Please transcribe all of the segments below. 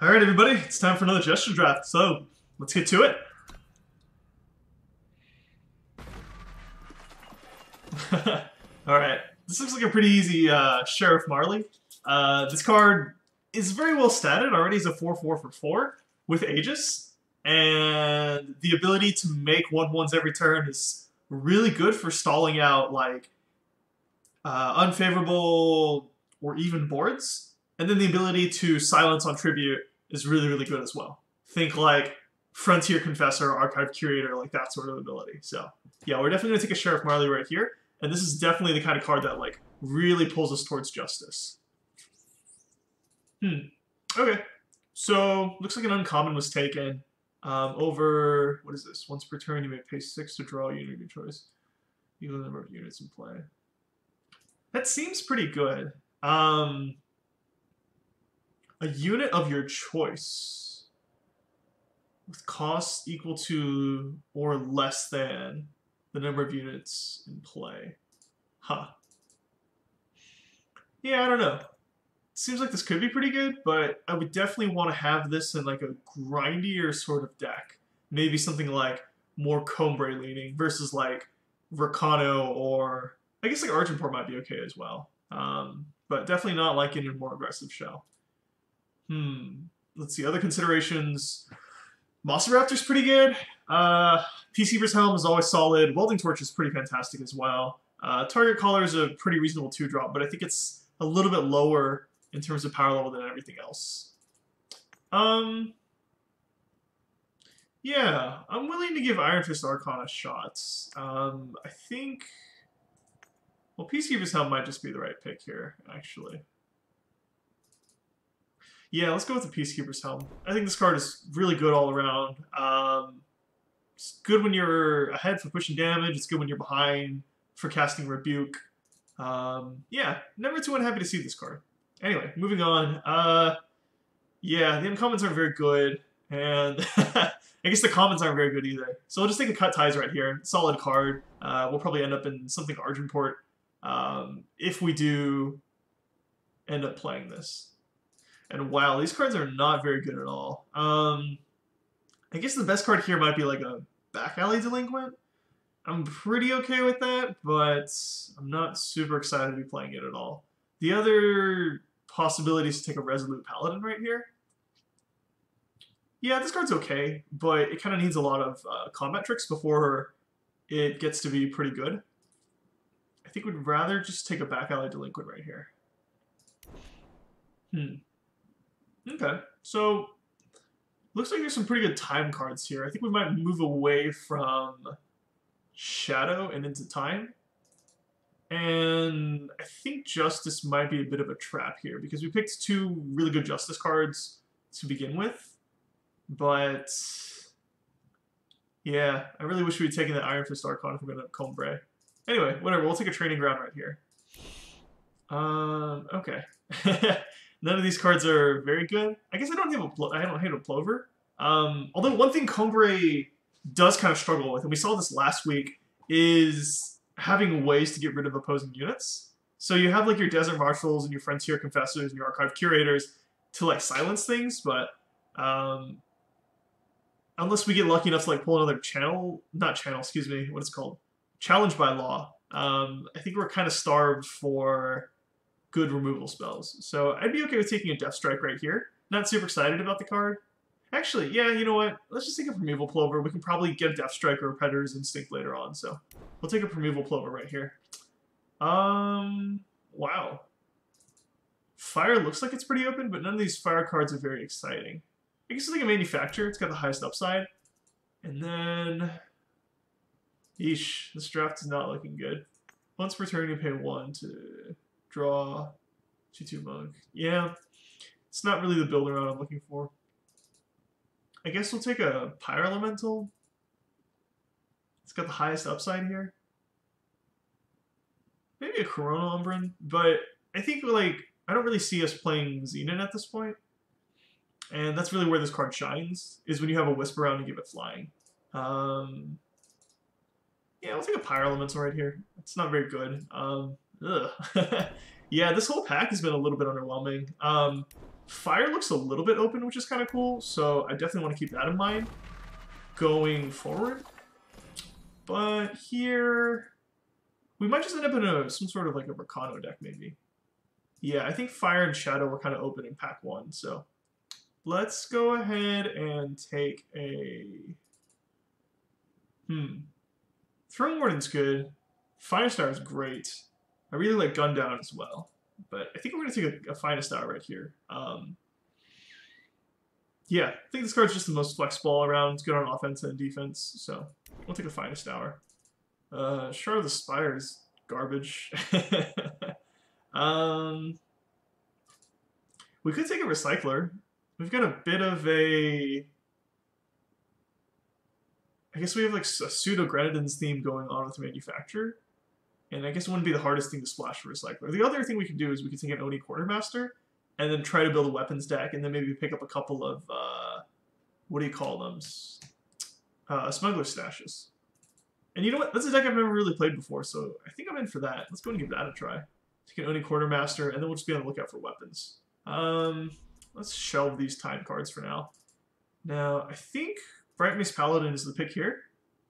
Alright, everybody, it's time for another Jesture draft, so let's get to it. Alright, this looks like a pretty easy Sheriff Marley. This card is very well statted, already is a 4/4 for 4 with Aegis, and the ability to make 1/1s every turn is really good for stalling out like unfavorable or even boards, and then the ability to silence on tribute is really, really good as well. Think like Frontier Confessor, Archive Curator, like that sort of ability. So yeah, we're definitely gonna take a Sheriff Marley right here, and this is definitely the kind of card that like really pulls us towards justice. Okay, so looks like an uncommon was taken. Over, what is this? Once per turn, you may pay 6 to draw a unit of your choice. Equal the number of units in play. That seems pretty good. A unit of your choice with cost equal to or less than the number of units in play. Huh. Yeah, I don't know. Seems like this could be pretty good, but I would definitely want to have this in like a grindier sort of deck. Maybe something like more Combre leaning versus like Rakano, or I guess like Argenport might be okay as well. But definitely not like in a more aggressive shell. Let's see, other considerations. Monster Raptor's pretty good. Peacekeeper's Helm is always solid. Welding Torch is pretty fantastic as well. Target Collar is a pretty reasonable 2-drop, but I think it's a little bit lower in terms of power level than everything else. Yeah, I'm willing to give Iron Fist Archon a shot. I think... Well, Peacekeeper's Helm might just be the right pick here, actually. Yeah, let's go with the Peacekeeper's Helm. I think this card is really good all around. It's good when you're ahead for pushing damage. It's good when you're behind for casting Rebuke. Yeah, never too unhappy to see this card. Anyway, moving on. Yeah, the uncommons aren't very good, and I guess the commons aren't very good either. So we'll just take a Cut Ties right here. Solid card. We'll probably end up in something Argenport if we do end up playing this. And wow, these cards are not very good at all. I guess the best card here might be like a Back Alley Delinquent. I'm pretty okay with that, but I'm not super excited to be playing it at all. The other possibility is to take a Resolute Paladin right here. Yeah, this card's okay, but it kind of needs a lot of combat tricks before it gets to be pretty good. I think we'd rather just take a Back Alley Delinquent right here. Okay, so looks like there's some pretty good time cards here. I think we might move away from Shadow and into Time. And I think Justice might be a bit of a trap here, because we picked 2 really good Justice cards to begin with. But yeah, I really wish we had taken the Iron Fist Archon if we're going to Combre. Anyway, whatever, we'll take a Training Ground right here. Okay. None of these cards are very good. I guess I don't hate a Plover. Although one thing Combre does kind of struggle with, and we saw this last week, is having ways to get rid of opposing units. So you have like your Desert Marshals and your Frontier Confessors and your Archive Curators to like silence things, but unless we get lucky enough to like pull another what's it called? Challenge by Law. I think we're kind of starved for good removal spells. So I'd be okay with taking a Death Strike right here. Not super excited about the card. Actually, yeah, you know what? Let's just take a Primeval Plover. We can probably get a Death Strike or a Predator's Instinct later on, so we'll take a Primeval Plover right here. Wow. Fire looks like it's pretty open, but none of these fire cards are very exciting. I guess it's like a Manufacturer. It's got the highest upside. And then... Yeesh, this draft is not looking good. Once per turn, you pay 1 to draw 2/2 Monk. Yeah, it's not really the build around I'm looking for. I guess we'll take a Pyre Elemental. It's got the highest upside here. Maybe a Coronal Umbran, but I think like I don't really see us playing Xenon at this point. And that's really where this card shines, is when you have a Whisper Round and give it flying. Yeah, I'll take a Pyre Elemental right here. It's not very good. Yeah, this whole pack has been a little bit underwhelming. Fire looks a little bit open, which is kind of cool, so I definitely want to keep that in mind going forward. But here, we might just end up in some sort of like a Mercano deck, maybe. Yeah, I think Fire and Shadow were kind of open in pack 1, so let's go ahead and take a... Throne Warden's good. Firestar is great. I really like Gun Down as well. But I think we're going to take a Finest Hour right here. Yeah, I think this card's just the most flexible all around. It's good on offense and defense, so we'll take a Finest Hour. Shard of the Spire is garbage. We could take a Recycler. We've got a bit of a... I guess we have like a pseudo-Grenadin's theme going on with the Manufacturer. And I guess it wouldn't be the hardest thing to splash for Recycler. The other thing we could do is we could take an Oni Quartermaster and then try to build a weapons deck and then maybe pick up a couple of, what do you call them? Smuggler Stashes. And you know what? That's a deck I've never really played before, so I think I'm in for that. Let's go and give that a try. Take an Oni Quartermaster, and then we'll just be on the lookout for weapons. Let's shelve these time cards for now. Now, I think Bright Mace Paladin is the pick here.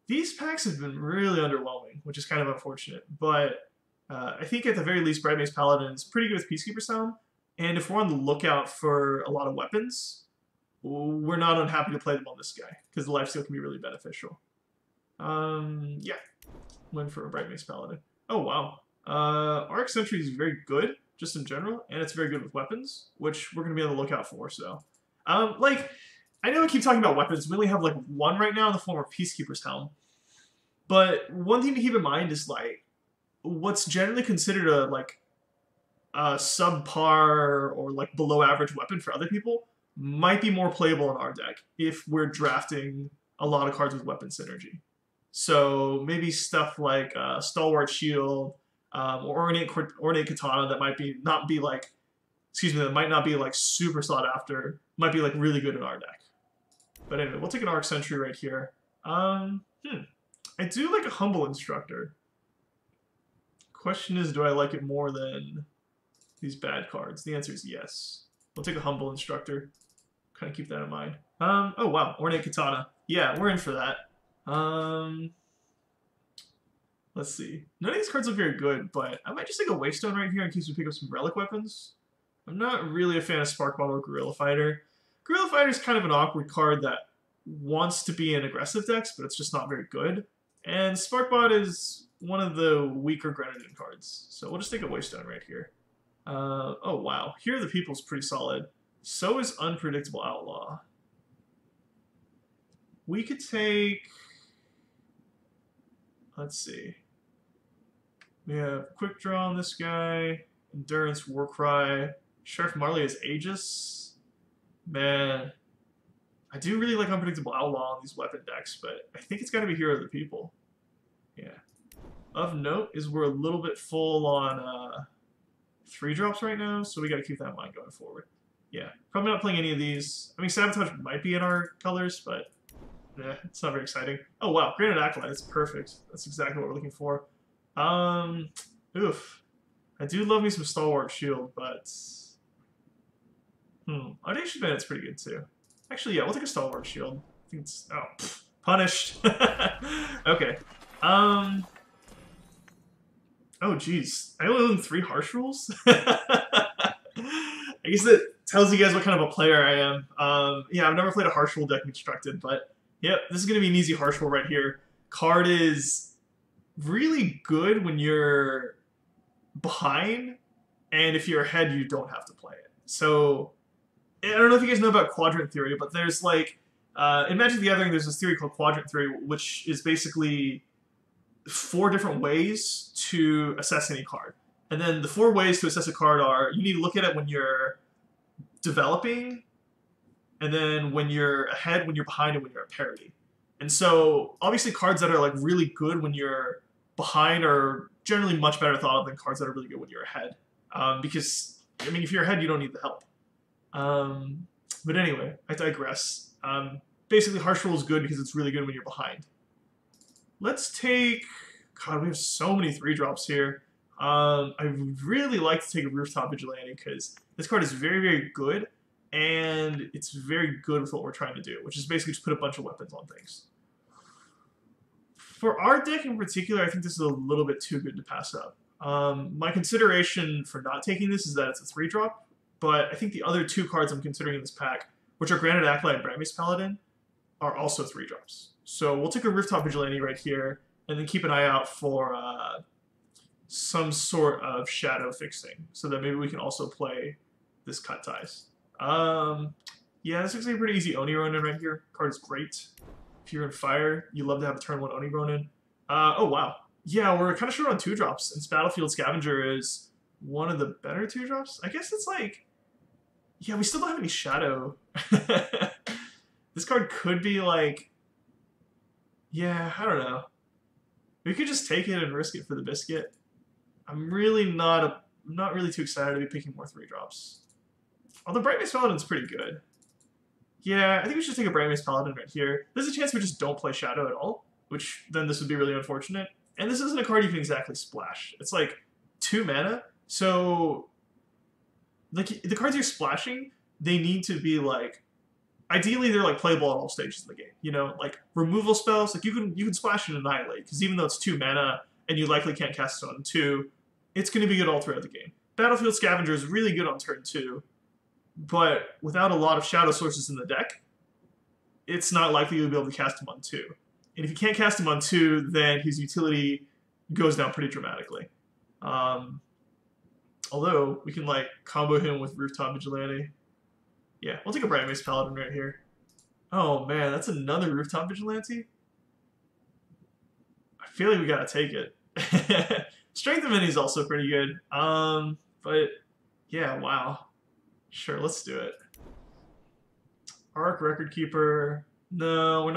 These packs have been really underwhelming, which is kind of unfortunate, but I think at the very least Bright Mace Paladin is pretty good with Peacekeeper Sound, and if we're on the lookout for a lot of weapons, we're not unhappy to play them on this guy, because the lifesteal can be really beneficial. Yeah, went for a Bright Mace Paladin. Oh, wow. Arc Sentry is very good, just in general, and it's very good with weapons, which we're going to be on the lookout for, so. Like, I know I keep talking about weapons. We only have, like, one right now in the form of Peacekeeper's Helm. But one thing to keep in mind is, like, what's generally considered a, like, a subpar or, like, below-average weapon for other people might be more playable in our deck if we're drafting a lot of cards with weapon synergy. So maybe stuff like Stalwart Shield or Ornate Katana that might not be like super sought after, might be like really good in our deck. But anyway, we'll take an Arc Sentry right here. I do like a Humble Instructor. Question is, do I like it more than these bad cards? The answer is yes. We'll take a Humble Instructor. Kind of keep that in mind. Oh wow, Ornate Katana. Yeah, we're in for that. Let's see. None of these cards look very good, but I might just take a Waystone right here in case we pick up some relic weapons. I'm not really a fan of Spark Bottle or Gorilla Fighter. Gorilla Fighter is kind of an awkward card that wants to be in aggressive decks, but it's just not very good. And Sparkbot is one of the weaker Grenadin cards, so we'll just take a Waystone right here. Oh wow, Here the People's pretty solid. So is Unpredictable Outlaw. We could take... Let's see. We have Quick Draw on this guy, Endurance, Warcry, Sheriff Marley as Aegis. Man, I do really like Unpredictable Outlaw on these weapon decks, but I think it's got to be Hero of the People. Yeah. Of note is we're a little bit full on 3-drops right now, so we got to keep that in mind going forward. Yeah, probably not playing any of these. I mean, Sabotage might be in our colors, but yeah, it's not very exciting. Oh wow, Granite Acolyte, that's perfect. That's exactly what we're looking for. Oof. I do love me some Stalwart Shield, but... Audacious Bandit's pretty good too. Actually, yeah, we'll take a Stalwart Shield. I think it's... Oh, pff, punished. Okay. Oh, geez. I only own 3 Harsh Rules? I guess that tells you guys what kind of a player I am. Yeah, I've never played a Harsh Rule deck constructed, but... Yep, this is going to be an easy Harsh Rule right here. Card is really good when you're behind, and if you're ahead, you don't have to play it. So, I don't know if you guys know about Quadrant Theory, but there's like, in Magic the Gathering, there's this theory called Quadrant Theory, which is basically 4 different ways to assess any card. And then the 4 ways to assess a card are, you need to look at it when you're developing, and then when you're ahead, when you're behind, and when you're at parity. And so, obviously, cards that are like really good when you're behind are generally much better thought of than cards that are really good when you're ahead. Because, I mean, if you're ahead, you don't need the help. But anyway, I digress. Basically, Harsh Rule is good because it's really good when you're behind. Let's take... God, we have so many 3-drops here. I would really like to take a Rooftop Vigilante because this card is very, very good. and it's very good with what we're trying to do, which is basically just put a bunch of weapons on things. For our deck in particular, I think this is a little bit too good to pass up. My consideration for not taking this is that it's a 3-drop, but I think the other 2 cards I'm considering in this pack, which are Granite Acolyte and Brightmace Paladin, are also 3-drops. So we'll take a Rooftop Vigilante right here, and then keep an eye out for some sort of shadow fixing, so that maybe we can also play this Cut Ties. Yeah, this looks like a pretty easy Oni Ronin right here. Card is great. If you're in Fire, you love to have a turn 1 Oni Ronin. Oh, wow. Yeah, we're kind of short on 2-drops, and Battlefield Scavenger is one of the better 2-drops. I guess it's like... Yeah, we still don't have any Shadow. This card could be like... Yeah, I don't know. We could just take it and risk it for the biscuit. I'm really not really too excited to be picking more 3-drops. Although Brightmace Paladin's pretty good. Yeah, I think we should take a Brightmace Paladin right here. There's a chance we just don't play Shadow at all, which then this would be really unfortunate. And this isn't a card you can exactly splash. It's like 2 mana, so like the cards you're splashing, they need to be like, ideally they're like playable at all stages of the game. You know, like removal spells, like you can splash and Annihilate, because even though it's 2 mana and you likely can't cast it on 2, it's going to be good all throughout the game. Battlefield Scavenger is really good on turn 2, but without a lot of shadow sources in the deck, it's not likely you'll be able to cast him on 2. And if you can't cast him on 2, then his utility goes down pretty dramatically. Although, we can like combo him with Rooftop Vigilante. Yeah, we'll take a Brightmace Paladin right here. Oh man, that's another Rooftop Vigilante? I feel like we gotta take it. Strength of Mini is also pretty good. But yeah, wow. Sure, let's do it. Arc Record Keeper. No, we're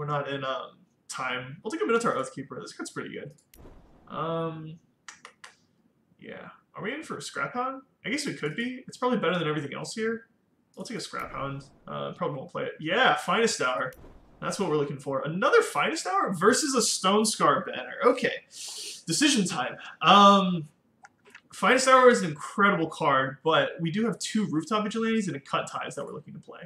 not in time. We'll take a Minotaur Oathkeeper. This card's pretty good. Yeah. Are we in for a Scrap Hound? I guess we could be. It's probably better than everything else here. I'll take a Scrap Hound. Probably won't play it. Yeah, Finest Hour. That's what we're looking for. Another Finest Hour versus a Stone Scar banner. Okay. Decision time. Finest Hour is an incredible card, but we do have 2 Rooftop Vigilantes and a Cut Ties that we're looking to play.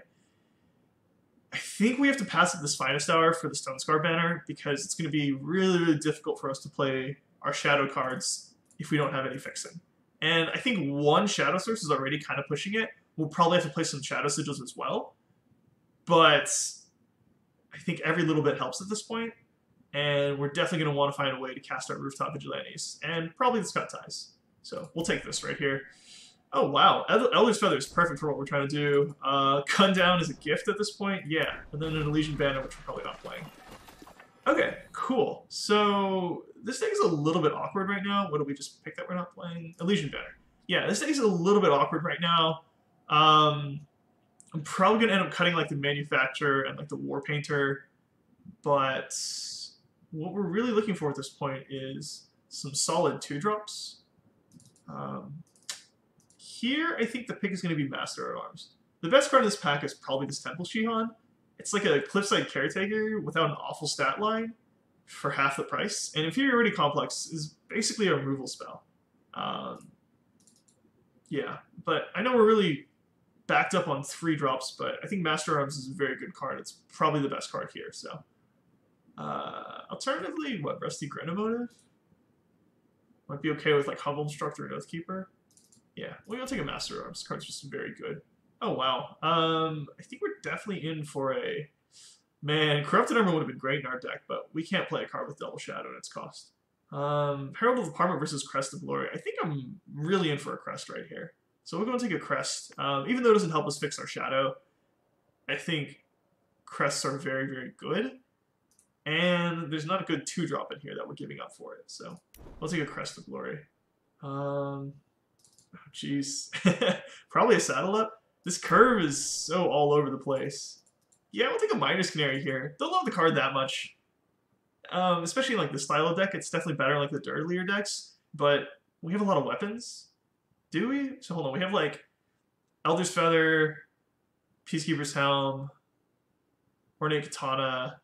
I think we have to pass up this Finest Hour for the Stone Scar banner, because it's going to be really, really difficult for us to play our Shadow cards if we don't have any fixing. And I think 1 Shadow Source is already kind of pushing it. We'll probably have to play some Shadow Sigils as well. But I think every little bit helps at this point, and we're definitely going to want to find a way to cast our Rooftop Vigilantes, and probably the Cut Ties. So we'll take this right here. Oh wow, Elder's Feather is perfect for what we're trying to do. Gun Down is a gift at this point, yeah. And then an Elysian Banner, which we're probably not playing. Okay, cool. So this deck is a little bit awkward right now. What did we just pick that we're not playing? Elysian Banner. Yeah, this deck is a little bit awkward right now. I'm probably going to end up cutting like the Manufacturer and like the War Painter, but what we're really looking for at this point is some solid 2-drops. Here, I think the pick is going to be Master of Arms. The best card in this pack is probably this Temple Shihan. It's like a Cliffside Caretaker without an awful stat line for half the price. And Inferiority Complex is basically a removal spell. Yeah, but I know we're really backed up on 3-drops, but I think Master of Arms is a very good card. It's probably the best card here, so. Alternatively, what, Rusty Grenomotive? Might be okay with like Humble Instructor and Oathkeeper. Yeah, we'll take a Master of Arms. This card's just very good. Oh, wow. I think we're definitely in for a... Man, Corrupted Armor would have been great in our deck, but we can't play a card with Double Shadow at its cost. Herald of the Parma versus Crest of Glory. I think I'm really in for a Crest right here. So we're going to take a Crest. Even though it doesn't help us fix our Shadow, I think Crests are very, very good. And there's not a good 2-drop in here that we're giving up for it. So we'll take a Crest of Glory. Oh, jeez. Probably a Saddle Up. This curve is so all over the place. Yeah, we'll take a Miner's Canary here. Don't love the card that much. Especially in like the Stylo deck, it's definitely better in like the earlier decks. But we have a lot of weapons. Do we? So hold on, we have like Elder's Feather, Peacekeeper's Helm, Ornate Katana,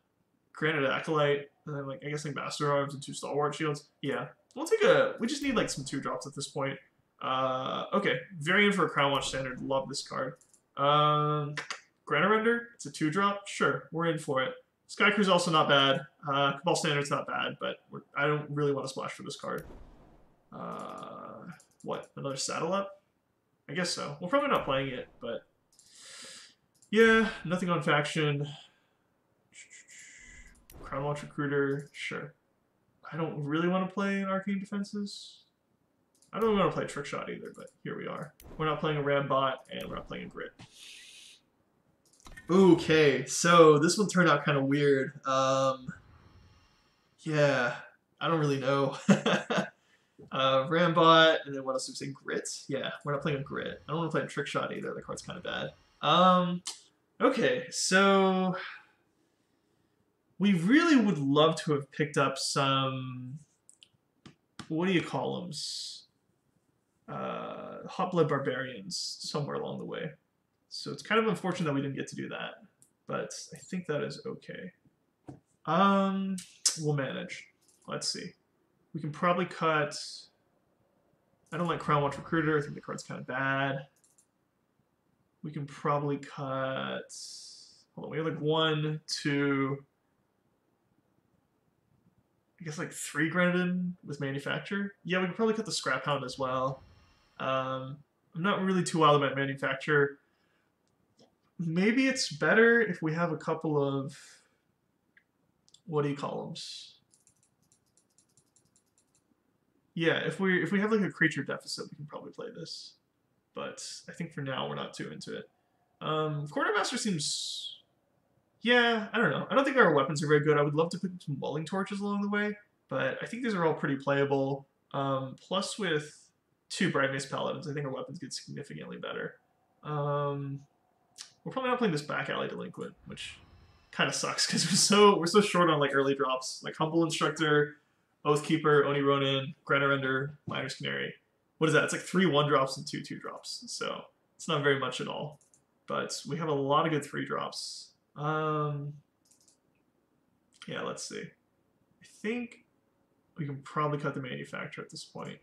Granite Acolyte, and then like I guess like Master Arms and 2 Stalwart Shields. Yeah. We'll take a... We just need like some 2-drops at this point. Okay. Variant for a Crown Watch Standard. Love this card. Granite Render, it's a 2-drop. Sure, we're in for it. Sky Crew's also not bad. Cabal Standard's not bad, but I don't really want to splash for this card. What? Another Saddle Up? I guess so. We're probably not playing it, but yeah, nothing on faction. Crown Watch Recruiter, sure. I don't really want to play an Arcane Defenses. I don't want to play Trick Shot either, but here we are. We're not playing a Rambot, and we're not playing a Grit. Okay, so this one turned out kind of weird. Yeah, I don't really know. Rambot, and then what else do we say? Grit? Yeah, we're not playing a Grit. I don't want to play a Trick Shot either. The card's kind of bad. Okay, so we really would love to have picked up some, what do you call them? Hot Blood Barbarians somewhere along the way. So it's kind of unfortunate that we didn't get to do that, but I think that is okay. We'll manage. Let's see. We can probably cut. I don't like Crown Watch Recruiter. I think the card's kind of bad. We can probably cut. Hold on. We have like 1, 2. I guess like 3 granted with Manufacture. Yeah, we can probably cut the Scrap Hound as well. I'm not really too wild about Manufacture. Maybe it's better if we have a couple of, what do you call them? Yeah, if we have like a creature deficit, we can probably play this. But I think for now we're not too into it. Quartermaster seems, yeah, I don't know. I don't think our weapons are very good. I would love to pick up some Welling Torches along the way, but I think these are all pretty playable. Plus with 2 Bright Mace Paladins, I think our weapons get significantly better. We're probably not playing this Back Alley Delinquent, which kind of sucks because we're so short on like early drops, like Humble Instructor, Oathkeeper, Oni Ronin, Granite Render, Miner's Canary. What is that? It's like 3 1-drops and 2 2-drops, so it's not very much at all. But we have a lot of good 3-drops. Yeah, let's see. I think we can probably cut the Manufacturer at this point.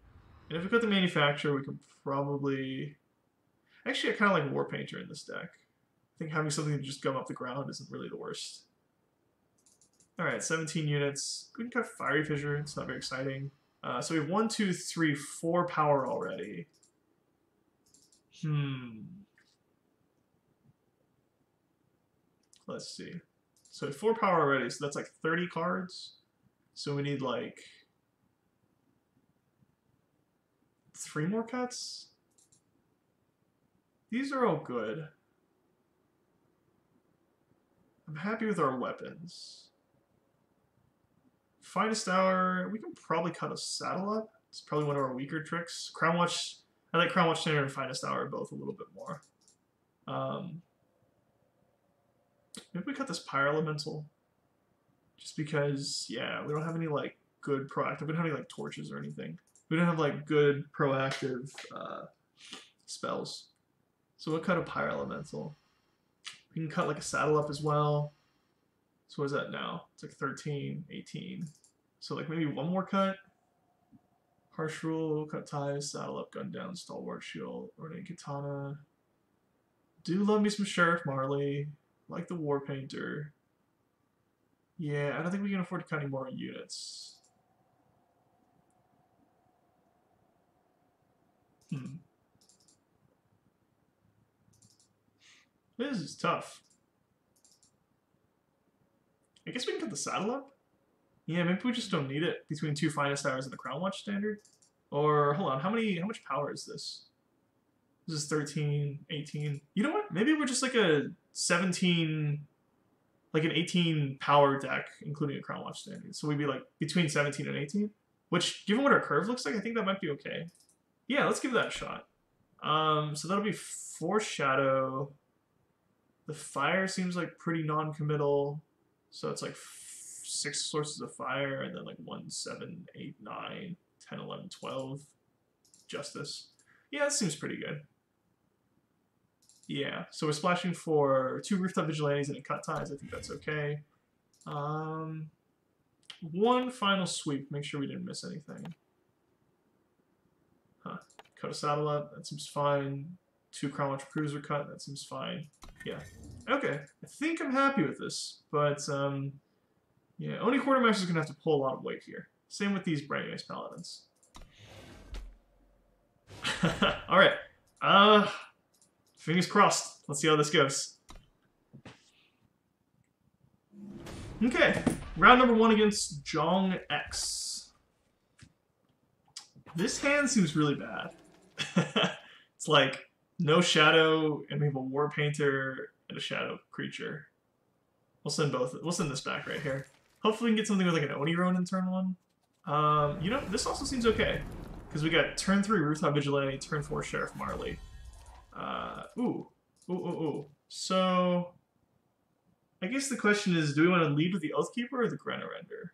And if we cut the Manufacturer, we can probably. Actually, I kind of like War Painter in this deck. I think having something to just gum up the ground isn't really the worst. Alright, 17 units. We can cut Fiery Fissure. It's not very exciting. So we have 1, 2, 3, 4 power already. Let's see. So we have 4 power already, so that's like 30 cards. So we need like 3 more cuts. These are all good. I'm happy with our weapons. Finest Hour, we can probably cut a Saddle Up. It's probably one of our weaker tricks. Crown Watch, I like Crown Watch Standard and Finest Hour both a little bit more. Maybe we cut this Pyre Elemental. Just because, yeah, we don't have any like good proactive, we don't have any like torches or anything. We don't have like good proactive spells. So we'll cut a Pyre Elemental. We can cut like a Saddle Up as well. So what is that now? It's like 13, 18. So like maybe 1 more cut. Harsh Rule, Cut Ties, Saddle Up, Gun Down, Stalwart Shield, Ornate Katana. Do love me some Sheriff Marley. Like the War Painter. Yeah, I don't think we can afford to cut any more units. This is tough. I guess we can cut the Saddle Up? Yeah, maybe we just don't need it between 2 Finest Hours and the Crown Watch Standard. Or, hold on, how much power is this? This is 13, 18. You know what? Maybe we're just like a 17, like an 18 power deck, including a Crown Watch Standard. So we'd be like between 17 and 18. Which, given what our curve looks like, I think that might be okay. Yeah, let's give that a shot. So that'll be 4 Shadow. The Fire seems like pretty non-committal. So it's like 6 sources of fire, and then like 1, 7, 8, 9, 10, 11, 12. Justice. Yeah, that seems pretty good. Yeah, so we're splashing for 2 Rooftop Vigilantes and a Cut Ties. I think that's okay. 1 final sweep. Make sure we didn't miss anything. Cut a Saddle Up. That seems fine. 2 Crown Watch Cruiser cut, that seems fine. Yeah. Okay, I think I'm happy with this, but yeah, Oni Quartermaster's gonna have to pull a lot of weight here. Same with these Brand Ice Paladins. Alright. Fingers crossed. Let's see how this goes. Okay, round number 1 against Jong X. This hand seems really bad. It's like no shadow, and we have a War Painter and a shadow creature. We'll send both. We'll send this back right here. Hopefully, we can get something with like an Oni Ronin in turn 1. You know, this also seems okay because we got turn 3 Rooftop Vigilante, turn 4 Sheriff Marley. Ooh. So, I guess the question is, do we want to lead with the Oathkeeper or the Grenorender?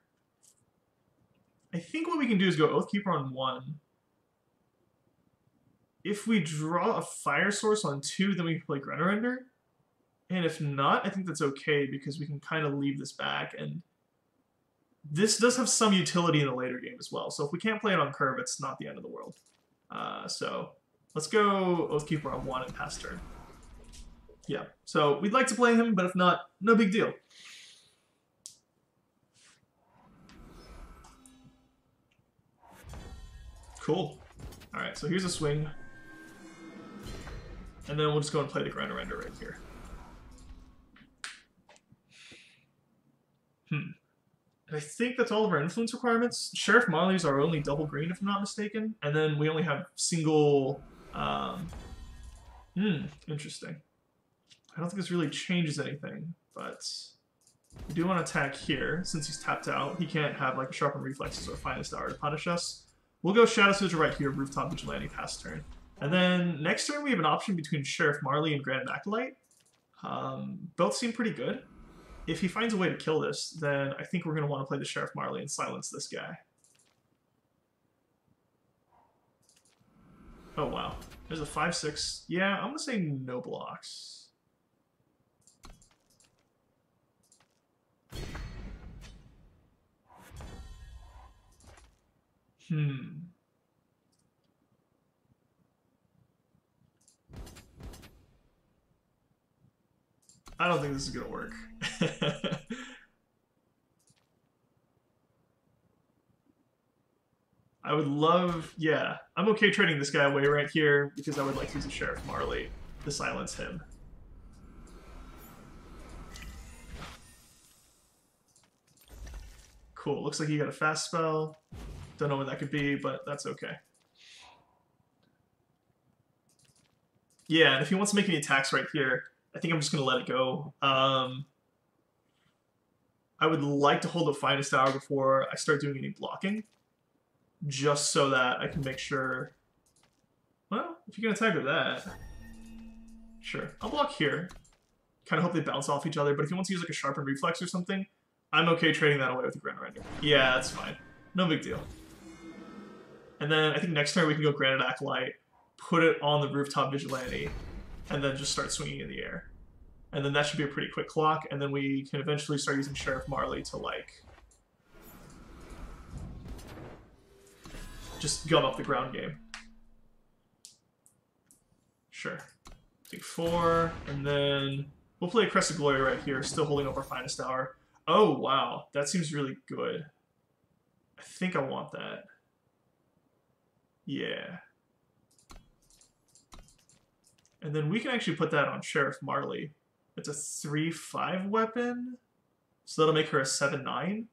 I think what we can do is go Oathkeeper on 1. If we draw a Fire Source on 2, then we can play Grenorender. And if not, I think that's okay because we can kind of leave this back. And this does have some utility in the later game as well. So if we can't play it on curve, it's not the end of the world. So let's go Oathkeeper on 1 and pass turn. Yeah, so we'd like to play him, but if not, no big deal. Cool. Alright, so here's a swing. And then we'll just go and play the Grenorender right here. And I think that's all of our influence requirements. Sheriff Marley's our only double green, if I'm not mistaken. And then we only have single... interesting. I don't think this really changes anything, but we do want to attack here. Since he's tapped out, he can't have like a Sharpened Reflexes or Finest Hour to punish us. We'll go Shadow Sigil right here, Rooftop Vigilante, pass turn. And then next turn we have an option between Sheriff Marley and Granite Acolyte. Both seem pretty good. If he finds a way to kill this, then I think we're going to want to play the Sheriff Marley and silence this guy. Oh wow, there's a 5/6. Yeah, I'm going to say no blocks. I don't think this is gonna work. I would love... Yeah, I'm okay trading this guy away right here because I would like to use a Sheriff Marley to silence him. Cool, looks like he got a fast spell. Don't know what that could be, but that's okay. Yeah, and if he wants to make any attacks right here, I think I'm just going to let it go. I would like to hold the Finest Hour before I start doing any blocking, just so that I can make sure... Well, if you can attack with that... Sure, I'll block here. Kind of hope they bounce off each other, but if he wants to use like a Sharpened Reflex or something, I'm okay trading that away with the Grenorender. Yeah, that's fine. No big deal. And then I think next turn we can go Granite Acolyte, put it on the Rooftop Vigilante, and then just start swinging in the air. And then that should be a pretty quick clock, and then we can eventually start using Sheriff Marley to, like, just gum up the ground game. Sure. Take 4, and then we'll play a Crest of Glory right here, still holding up our Finest Hour. Oh, wow. That seems really good. I think I want that. Yeah. And then we can actually put that on Sheriff Marley. It's a 3/5 weapon, so that'll make her a 7/9,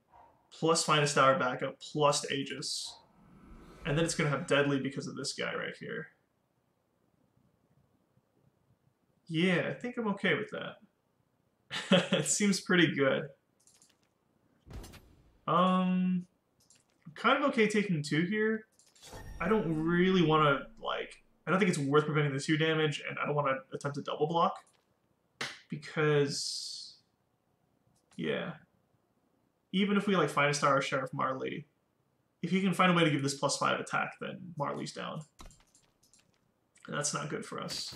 plus Finest Hour backup, plus Aegis. And then it's going to have Deadly because of this guy right here. Yeah, I think I'm okay with that. It seems pretty good. I'm kind of okay taking 2 here. I don't really want to, like... I don't think it's worth preventing the 2 damage, and I don't want to attempt to double block. Because... Yeah. Even if we, like, Finest Hour or Sheriff Marley, if you can find a way to give this +5 attack, then Marley's down. And that's not good for us.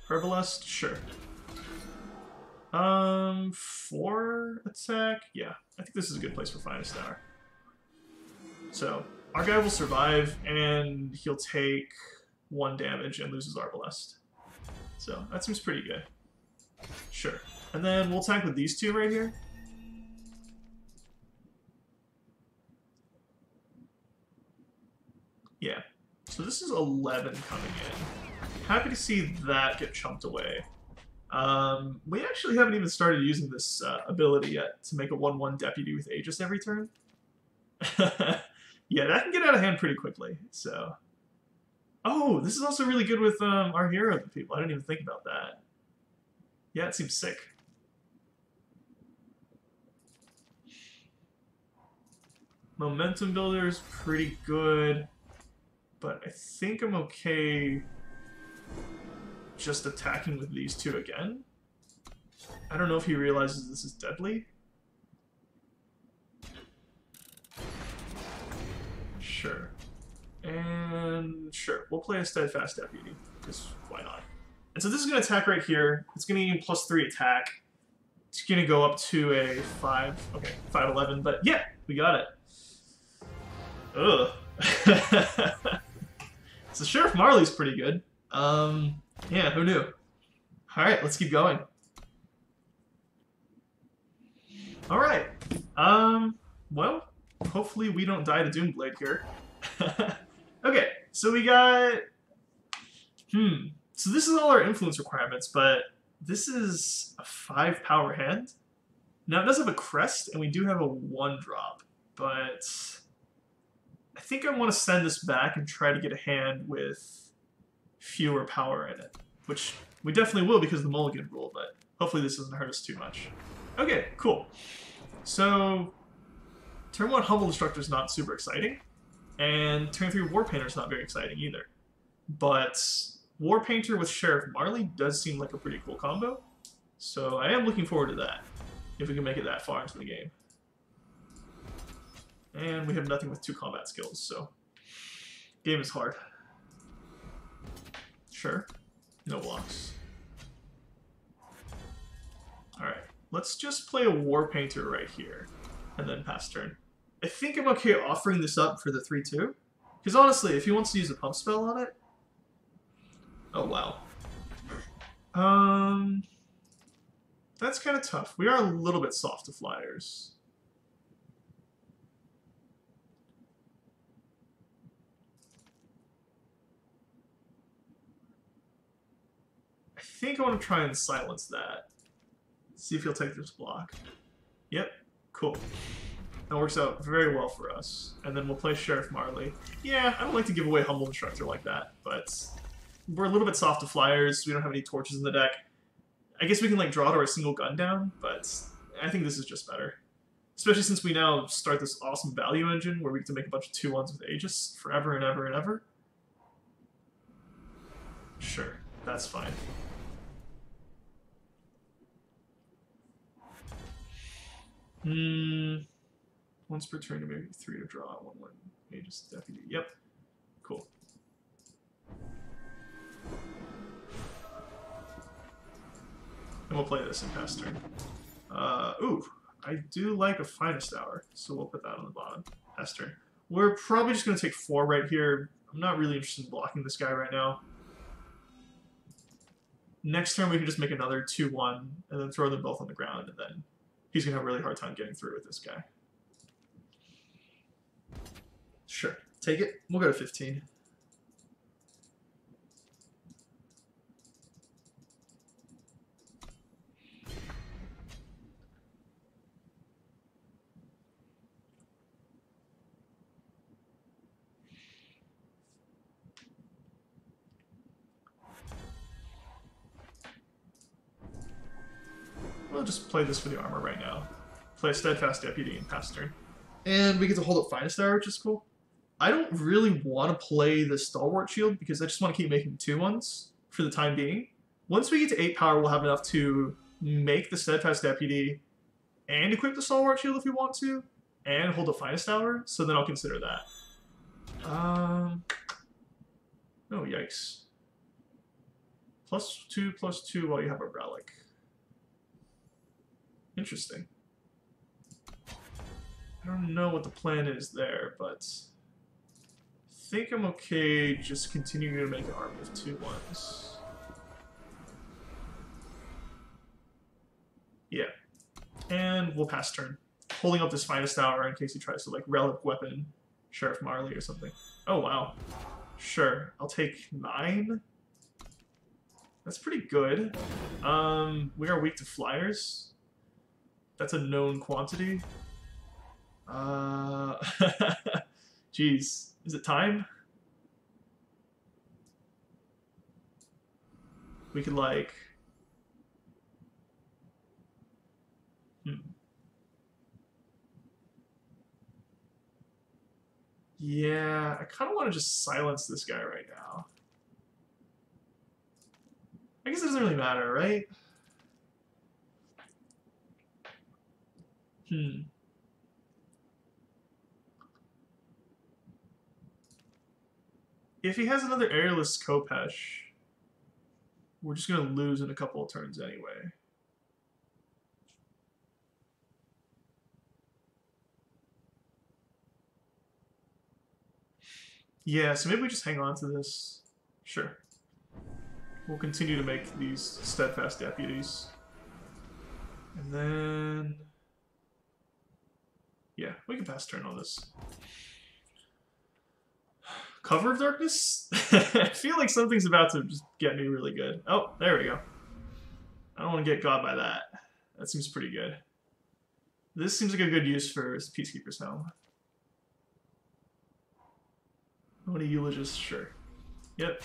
Herbalist? Sure. 4 attack? Yeah, I think this is a good place for Finest Hour. So, our guy will survive, and he'll take 1 damage and lose his Arbalest. So that seems pretty good. Sure. And then we'll attack with these two right here. Yeah. So this is 11 coming in. Happy to see that get chumped away. We actually haven't even started using this ability yet to make a 1/1 deputy with Aegis every turn. Yeah, that can get out of hand pretty quickly, so... Oh, this is also really good with our hero people. I didn't even think about that. Yeah, it seems sick. Momentum builder is pretty good, but I think I'm okay just attacking with these two again. I don't know if he realizes this is deadly. Sure. And sure, we'll play a Steadfast Deputy, because why not? And so this is going to attack right here. It's going to gain +3 attack. It's going to go up to a 5, okay, 5/11, but yeah, we got it. Ugh. So Sheriff Marley's pretty good. Yeah, who knew? Alright, let's keep going. Alright. Well, hopefully we don't die to Doomblade here. Okay, so we got... So this is all our influence requirements, but this is a 5 power hand. Now it does have a crest, and we do have a 1-drop, but I think I want to send this back and try to get a hand with fewer power in it, which we definitely will because of the mulligan rule, but hopefully this doesn't hurt us too much. Okay, cool. So turn 1 Humble Instructor is not super exciting, and turn 3 War Painter is not very exciting either. But War Painter with Sheriff Marley does seem like a pretty cool combo, so I am looking forward to that, if we can make it that far into the game. And we have nothing with 2 combat skills, so game is hard. Sure, no blocks. Alright, let's just play a War Painter right here, and then pass turn. I think I'm okay offering this up for the 3/2, because honestly, if he wants to use a pump spell on it... Oh, wow. That's kind of tough. We are a little bit soft to flyers. I think I want to try and silence that. See if he'll take this block. Yep, cool. That works out very well for us. And then we'll play Sheriff Marley. Yeah, I don't like to give away Humble Instructor like that, but we're a little bit soft to flyers. We don't have any torches in the deck. I guess we can like draw to our single gun down, but I think this is just better. Especially since we now start this awesome value engine where we get to make a bunch of 2/1s with Aegis forever and ever and ever. Sure, that's fine. Once per turn, maybe 3 to draw, 1/1 Aegis Deputy. Yep, cool. And we'll play this in pass turn. Ooh, I do like a Finest Hour, so we'll put that on the bottom. Pass turn. We're probably just going to take 4 right here. I'm not really interested in blocking this guy right now. Next turn we can just make another 2/1, and then throw them both on the ground, and then he's going to have a really hard time getting through with this guy. Sure, take it. We'll go to 15. We'll just play this for the armor right now. Play a Steadfast Deputy and pass turn. And we get to hold up Finest Hour, which is cool. I don't really want to play the Stalwart Shield because I just want to keep making 2/1s for the time being. Once we get to 8 power, we'll have enough to make the Steadfast Deputy and equip the Stalwart Shield if we want to, and hold a Finest Hour, so then I'll consider that. Oh, yikes. +2/+2 while you have a Relic. Interesting. I don't know what the plan is there, but think I'm okay just continuing to make an army of 2/1s. Yeah. And we'll pass turn. Holding up this finest hour in case he tries to, like, relic weapon Sheriff Marley or something. Oh, wow. Sure. I'll take 9. That's pretty good. We are weak to flyers. That's a known quantity. Jeez. Is it time? We could, like... Yeah, I kind of want to just silence this guy right now. I guess it doesn't really matter, right? If he has another airless Kopesh, we're just going to lose in a couple of turns anyway. Yeah, so maybe we just hang on to this. Sure. We'll continue to make these steadfast deputies. And then... yeah, we can pass turn on this. Cover of Darkness? I feel like something's about to just get me really good. Oh, there we go. I don't want to get got by that. That seems pretty good. This seems like a good use for Peacekeeper's Helm. I want a Eulogist, sure. Yep.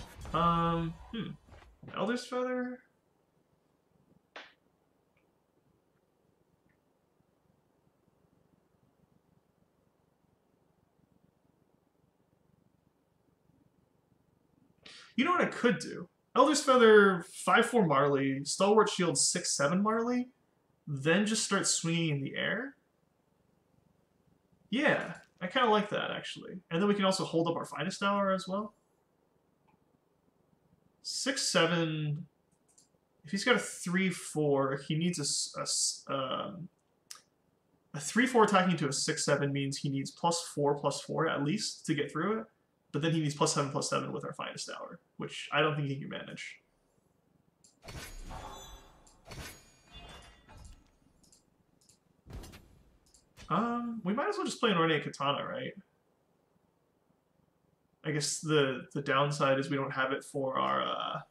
Elder's Feather? You know what I could do? Elder's Feather, 5/4 Marley, Stalwart Shield, 6/7 Marley, then just start swinging in the air? Yeah, I kind of like that, actually. And then we can also hold up our Finest Hour as well. 6/7... if he's got a 3/4, he needs a 3/4 attacking to a 6/7 means he needs +4/+4 at least to get through it. But then he needs +7/+7 with our Finest Hour, which I don't think he can manage. We might as well just play an Ornate Katana, right? I guess the downside is we don't have it for our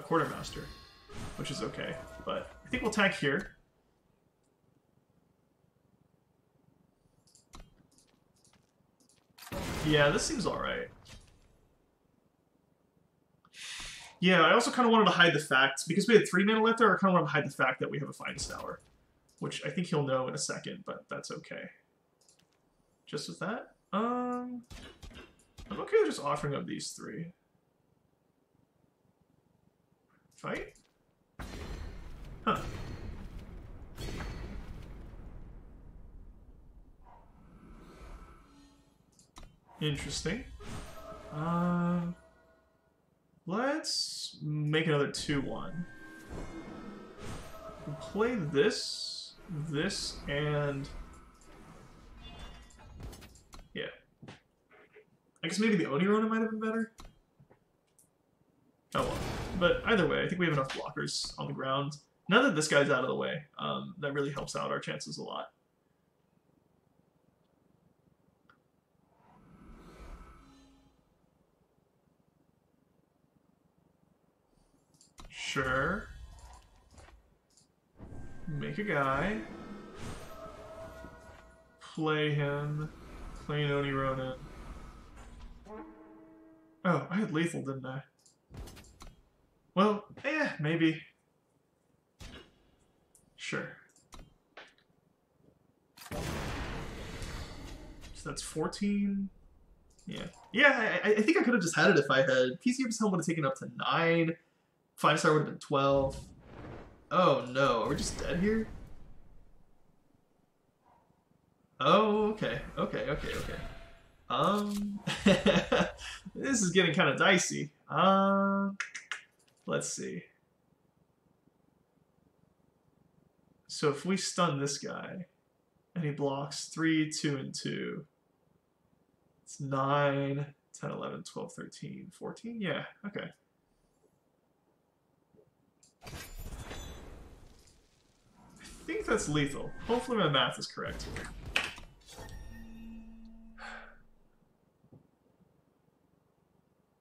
Quartermaster, which is okay. But I think we'll tank here. Yeah, this seems alright. Yeah, I also kind of wanted to hide the fact, because we had 3 mana left there, I kind of wanted to hide the fact that we have a Finest Hour. Which I think he'll know in a second, but that's okay. Just with that? I'm okay with just offering up these 3. Fight? Huh. Interesting. Let's make another 2/1. We'll play this, and... yeah. I guess maybe the Onirona might have been better? Oh well. But either way, I think we have enough blockers on the ground. Now that this guy's out of the way, that really helps out our chances a lot. Sure. Make a guy. Play him. Play an Onirona. Oh, I had lethal, didn't I? Well, maybe. Sure. So that's 14. Yeah. Yeah, I think I could have just had it if I had. Peacekeeper's Helm would have taken up to 9. Finest Hour would have been 12. Oh no, are we just dead here? Oh, okay. This is getting kind of dicey. Let's see. So if we stun this guy, and he blocks 3, 2, and 2, It's 9, 10, 11, 12, 13, 14? Yeah, okay. I think that's lethal. Hopefully my math is correct.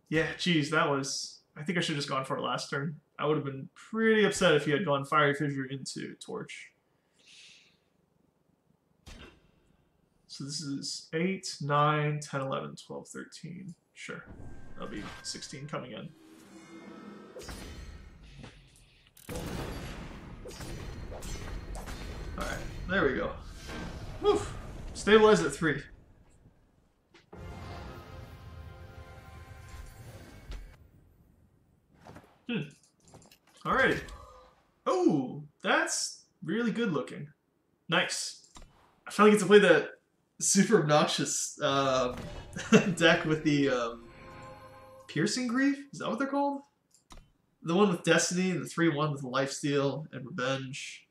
Yeah, geez, that was... I think I should have just gone for it last turn. I would have been pretty upset if he had gone Fiery Fissure into Torch. So this is 8, 9, 10, 11, 12, 13. Sure. That'll be 16 coming in. Alright, there we go. Woof! Stabilized at 3. Alrighty. Oh, that's really good looking. Nice. I finally get to play that super obnoxious deck with the Piercing Grief? Is that what they're called? The one with Destiny, and the 3-1 with Lifesteal and Revenge.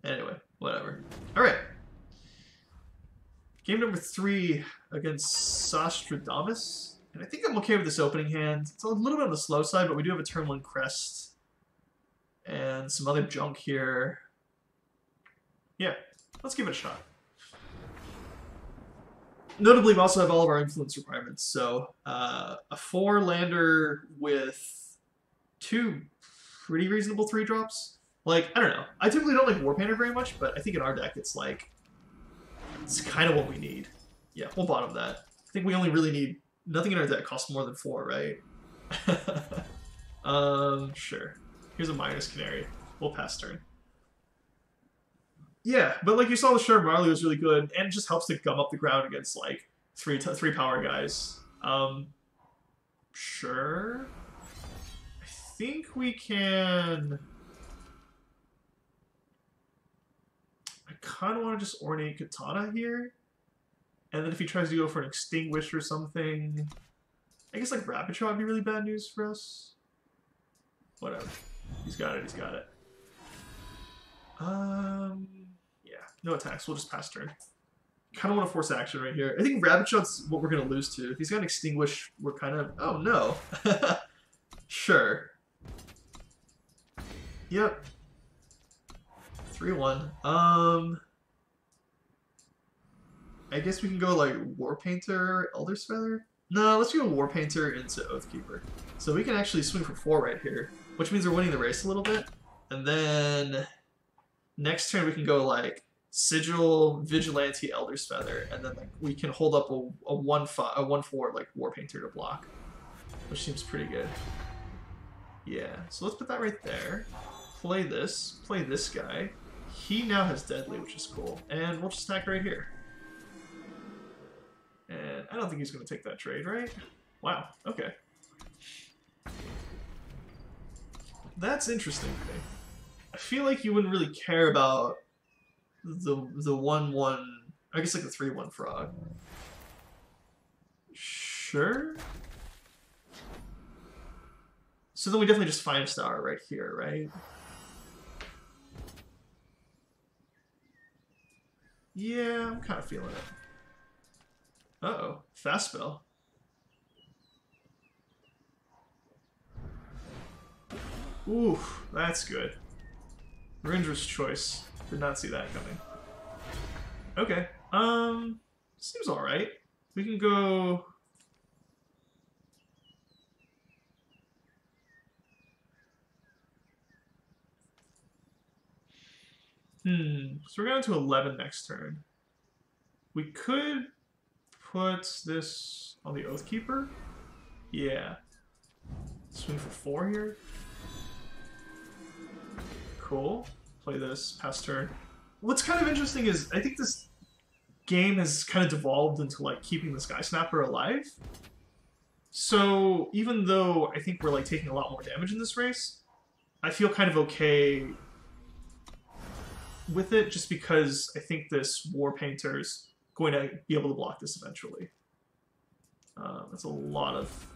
Anyway, whatever. Alright. Game number 3 against Sostradamus. And I think I'm okay with this opening hand. It's a little bit on the slow side, but we do have a turn 1 crest. And some other junk here. Yeah, let's give it a shot. Notably, we also have all of our influence requirements. So, a 4-lander with 2 pretty reasonable 3-drops. Like, I don't know. I typically don't like Warpainter very much, but I think in our deck it's like... It's kind of what we need. Yeah, we'll bottom that. I think we only really need... Nothing in our deck costs more than 4, right? Sure. Here's a minus Canary. We'll pass turn. Yeah, but like you saw, the Sharp Marley was really good, and it just helps to gum up the ground against like three power guys. Sure. I think we can. I kind of want to just Ornate Katana here, and then if he tries to go for an Extinguish or something, I guess like Rapid Shot would be really bad news for us. Whatever. He's got it. He's got it. Yeah, no attacks. We'll just pass turn. Kind of want to force action right here. I think Rapid Shot's what we're going to lose to. If he's got an Extinguish, we're kind of... Oh, no. Sure. Yep. 3-1. I guess we can go, like, Warpainter, Elder's Feather? No, let's go Warpainter into Oathkeeper. So we can actually swing for 4 right here, which means we're winning the race a little bit. And then next turn we can go like Sigil, Vigilante, Elder's Feather, and then like we can hold up a 1/4 like Warpainter to block, which seems pretty good. Yeah, so let's put that right there. Play this guy. He now has Deadly, which is cool, and we'll just attack right here. And I don't think he's going to take that trade, right? Wow, okay. That's interesting to me. I feel like you wouldn't really care about the 1/1, I guess like the 3/1 frog. Sure. So then we definitely just 5-star right here, right? Yeah, I'm kind of feeling it. Uh-oh, fast spell. Ooh, that's good. Ranger's Choice. Did not see that coming. Okay. Seems alright. We can go... So we're going to 11 next turn. We could put this on the Oathkeeper. Yeah. Swing for 4 here. Cool. Play this, pass turn. What's kind of interesting is I think this game has kind of devolved into like keeping the Sky Snapper alive. So even though I think we're like taking a lot more damage in this race, I feel kind of okay with it just because I think this Warpainter's going to be able to block this eventually. That's a lot of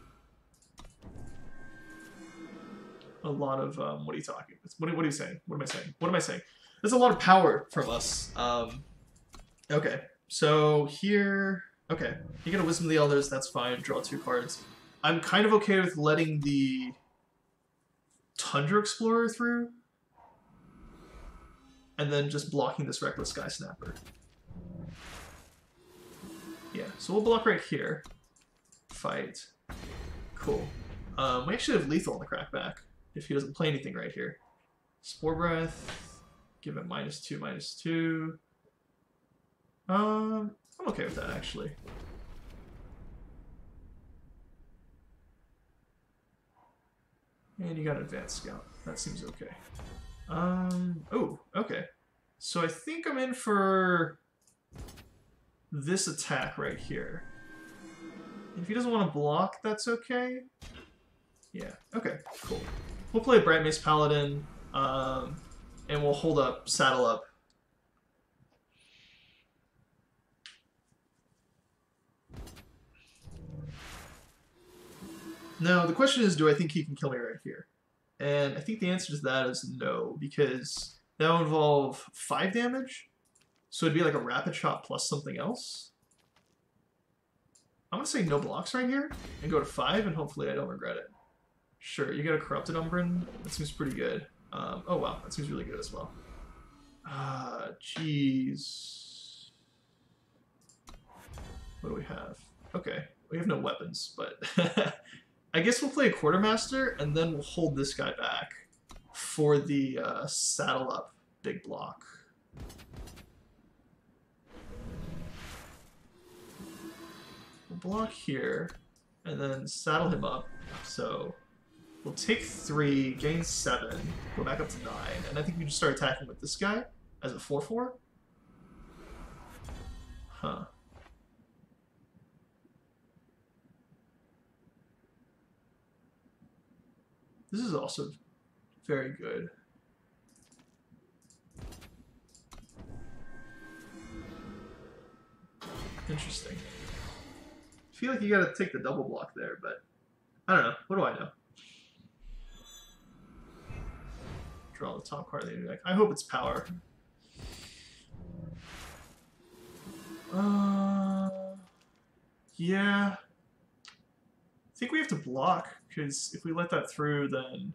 what are you talking? What are you saying? What am I saying? What am I saying? There's a lot of power from us. Okay, so here Okay, you get a Wisdom of the Elders, that's fine. Draw 2 cards. I'm kind of okay with letting the Tundra Explorer through, and then just blocking this Reckless Sky Snapper. Yeah, so we'll block right here. Fight. Cool. We actually have lethal on the crackback if he doesn't play anything right here. Spore Breath. Give it -2, -2. I'm okay with that actually. And you got Advanced Scout. That seems okay. Oh, okay. So I think I'm in for this attack right here. If he doesn't want to block, that's okay. Yeah, okay, cool. We'll play Bright Mace Paladin, and we'll hold up, saddle up. Now, the question is, do I think he can kill me right here? And I think the answer to that is no, because that would involve 5 damage. So it'd be like a rapid shot plus something else. I'm going to say no blocks right here, and go to 5, and hopefully I don't regret it. Sure, you got a Corrupted Umbran. That seems pretty good. Oh wow, that seems really good as well. Jeez. What do we have? Okay, we have no weapons, but I guess we'll play a Quartermaster, and then we'll hold this guy back for the saddle up big block. We'll block here, and then saddle him up. So we'll take 3, gain 7, go back up to 9, and I think we can just start attacking with this guy as a 4/4. Huh. This is also very good. Interesting. I feel like you gotta take the double block there, but I don't know. What do I know? Draw the top card of the enemy deck. I hope it's power. Yeah. I think we have to block, because if we let that through, then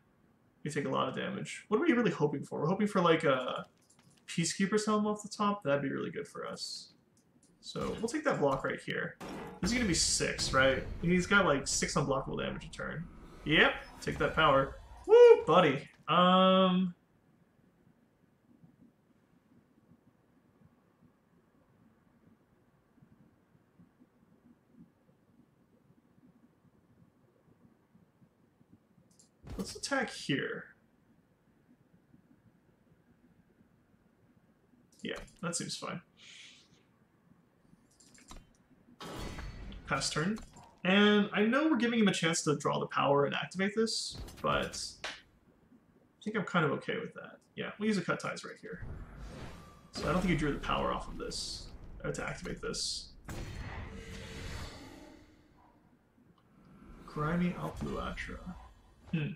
we take a lot of damage. What are we really hoping for? We're hoping for like a Peacekeeper's Helm off the top. That'd be really good for us. So we'll take that block right here. This is going to be 6, right? He's got like 6 unblockable damage a turn. Yep, take that power. Woo, buddy. Let's attack here. Yeah, that seems fine. Pass turn. And I know we're giving him a chance to draw the power and activate this, but I think I'm kind of okay with that. Yeah, we'll use a Cut Ties right here. So I don't think he drew the power off of this to activate this. Grimy Alpluatra. I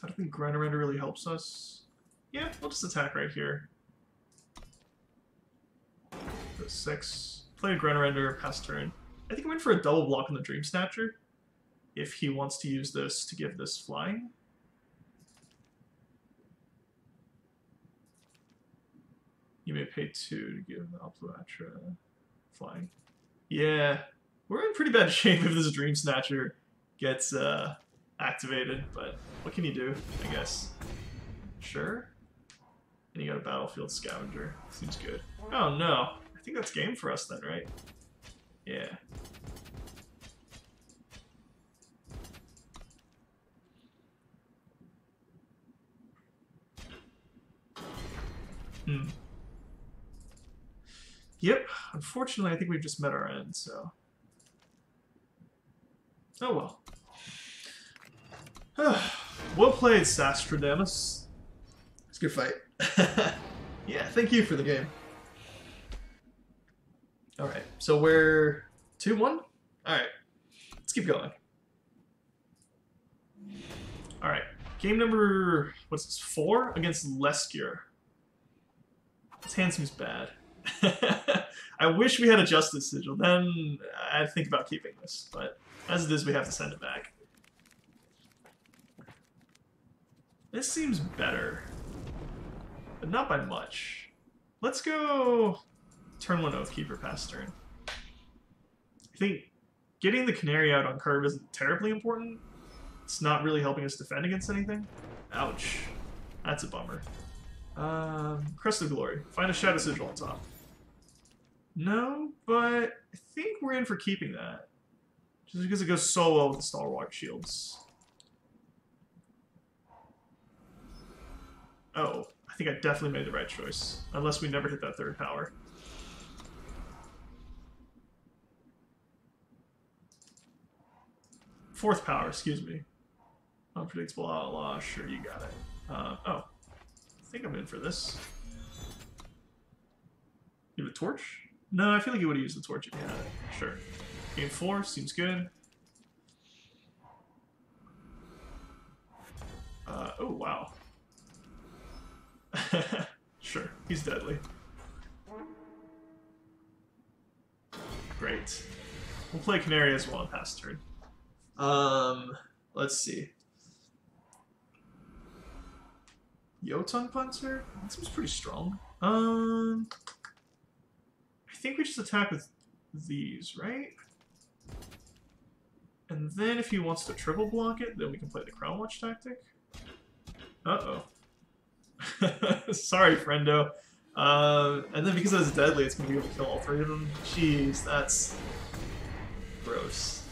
don't think Granarender really helps us. Yeah, we'll just attack right here. Go 6. Play a Granarender, pass turn. I think I'm in for a double block on the Dream Snatcher, if he wants to use this to give this flying. You may pay 2 to give Alpluatra flying. Yeah, we're in pretty bad shape if this Dream Snatcher gets activated, but what can you do, I guess? Sure. And you got a Battlefield Scavenger. Seems good. Oh no. I think that's game for us then, right? Yeah. Yep. Unfortunately, I think we've just met our end, so... Oh well. Well played, Sastradamus. It's a good fight. Yeah, thank you for the game. Alright, so we're 2-1? Alright, let's keep going. Alright, Game number, what's this, 4 against Leskir. This hand seems bad. I wish we had a Justice Sigil, then I'd think about keeping this, but as it is, we have to send it back. This seems better, but not by much. Let's go turn 1 Oathkeeper past turn. I think getting the Canary out on curve isn't terribly important. It's not really helping us defend against anything. Ouch. That's a bummer. Crest of Glory. Find a Shadow Sigil on top. No, but I think we're in for keeping that. Just because it goes so well with the Stalwart Shields. Oh, I think I definitely made the right choice. Unless we never hit that 3rd power. Fourth power, excuse me. Unpredictable outlaw, sure, you got it. Oh. I think I'm in for this. You have a torch? No, I feel like you would have used the torch if you had it. Sure. Game 4, seems good. Oh, wow. Sure, he's deadly. Great. We'll play Canary as well on past turn. Let's see. Yotun Punter? That seems pretty strong. I think we just attack with these, right? And then if he wants to triple block it, then we can play the Crown Watch tactic. Uh-oh. Sorry, friendo. And then because it's deadly, it's going to be able to kill all 3 of them. Jeez, that's gross.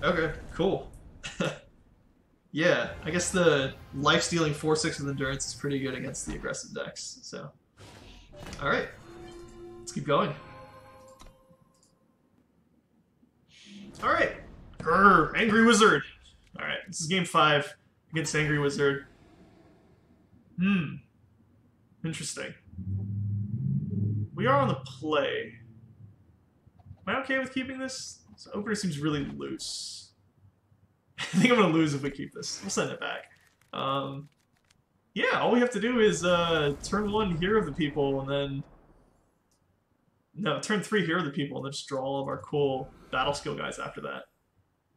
Okay, cool. Yeah, I guess the life-stealing 4/6 with endurance is pretty good against the aggressive decks, so. Alright. Let's keep going. Alright. Grr, Angry Wizard. Alright, this is game 5 against Angry Wizard. Interesting. We are on the play. Am I okay with keeping this? This opener seems really loose. I think I'm going to lose if we keep this. We'll send it back. Yeah, all we have to do is turn 1 Hero of the People, and then... No, turn 3 Hero of the People, and then just draw all of our cool battle skill guys after that.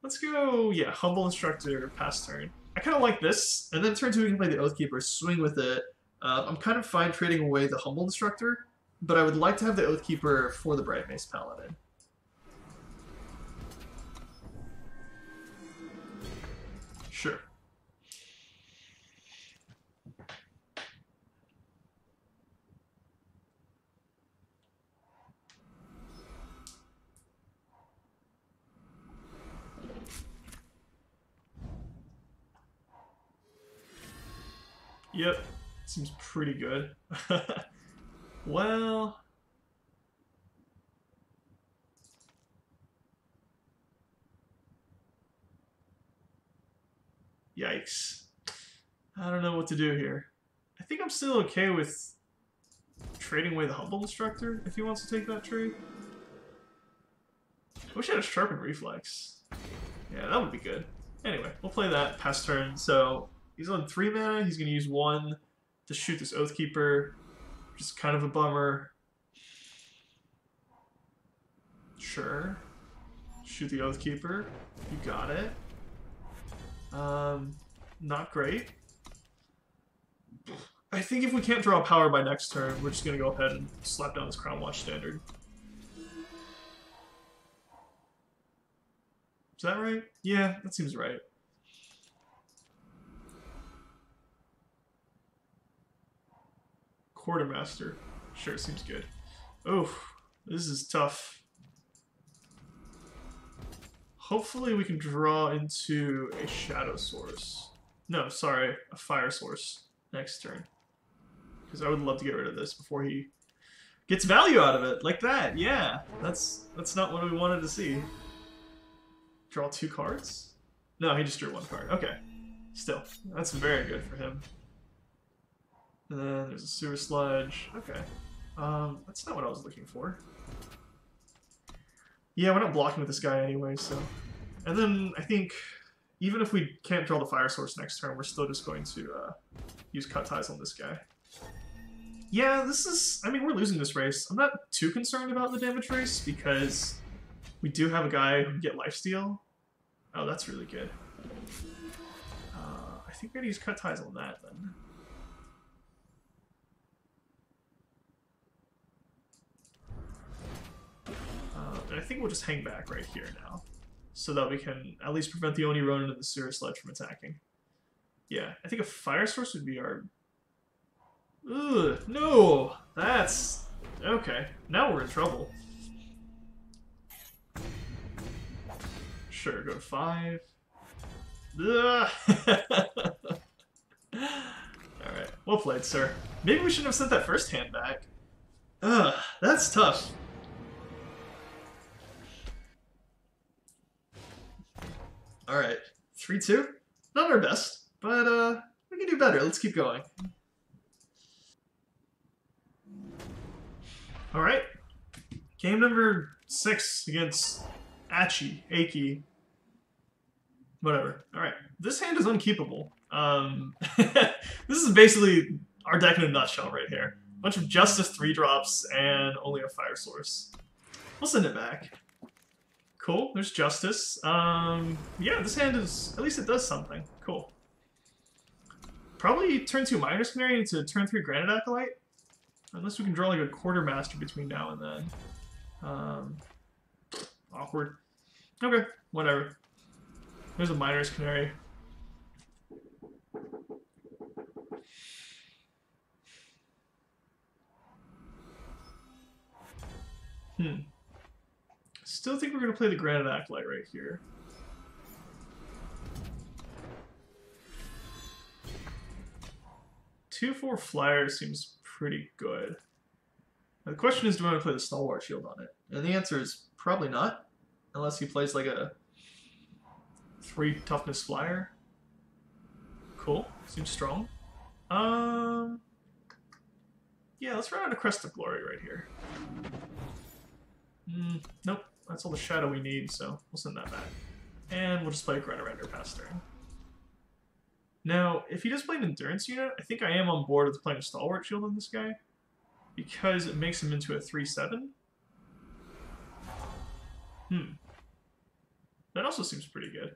Let's go, yeah, Humble Instructor, pass turn. I kind of like this, and then turn 2 we can play the Oathkeeper, swing with it. I'm kind of fine trading away the Humble Instructor, but I would like to have the Oathkeeper for the Bright Mace Paladin. Sure. Yep, seems pretty good. Well... Yikes. I don't know what to do here. I think I'm still okay with trading away the Humble Instructor if he wants to take that trade. I wish I had a Sharpened Reflex. Yeah, that would be good. Anyway, we'll play that past turn. So he's on 3 mana. He's going to use 1 to shoot this Oathkeeper, which is kind of a bummer. Sure. Shoot the Oathkeeper. You got it. Not great. I think if we can't draw power by next turn, we're just going to go ahead and slap down this Crown Watch standard. Is that right? Yeah, that seems right. Quartermaster. Sure, seems good. Oof, this is tough. Hopefully we can draw into a Shadow Source. No, sorry, a Fire Source next turn. Because I would love to get rid of this before he gets value out of it. Like that, yeah. That's not what we wanted to see. Draw 2 cards? No, he just drew 1 card. Okay. Still, that's very good for him. And then there's a Sewer Sludge. Okay. That's not what I was looking for. Yeah, we're not blocking with this guy anyway, so... And then, I think... even if we can't draw the fire source next turn, we're still just going to use cut ties on this guy. Yeah, this is... I mean, we're losing this race. I'm not too concerned about the damage race because we do have a guy who can get lifesteal. Oh, that's really good. I think we're going to use cut ties on that, then. And I think we'll just hang back right here now, so that we can at least prevent the Oni Ronin and the Sewer Sledge from attacking. Yeah, I think a fire source would be our... Ugh, no! That's... Okay, now we're in trouble. Sure, go to 5. Alright, well played, sir. Maybe we shouldn't have sent that first hand back. Ugh, that's tough. Alright, 3-2? Not our best, but we can do better. Let's keep going. Alright, game number 6 against Aki. Whatever. Alright, this hand is unkeepable. This is basically our deck in a nutshell right here. A bunch of Justice 3-drops and only a fire source. We'll send it back. Cool, there's Justice. Yeah, this hand is... At least it does something. Cool. Probably turn 2 Miner's Canary into turn 3 Granite Acolyte. Unless we can draw like a Quartermaster between now and then. Awkward. Okay, whatever. There's a Miner's Canary. Still think we're going to play the Granite Acolyte right here. Two, 4 Flyer seems pretty good. Now the question is, do I want to play the Stalwart Shield on it? And the answer is probably not. Unless he plays like a 3 Toughness Flyer. Cool. Seems strong. Yeah, let's run out a Crest of Glory right here. Nope. That's all the shadow we need, so we'll send that back. And we'll just play a Greta Render past turn. Now, if he does play an Endurance unit, I think I am on board with playing a Stalwart Shield on this guy. Because it makes him into a 3/7. That also seems pretty good.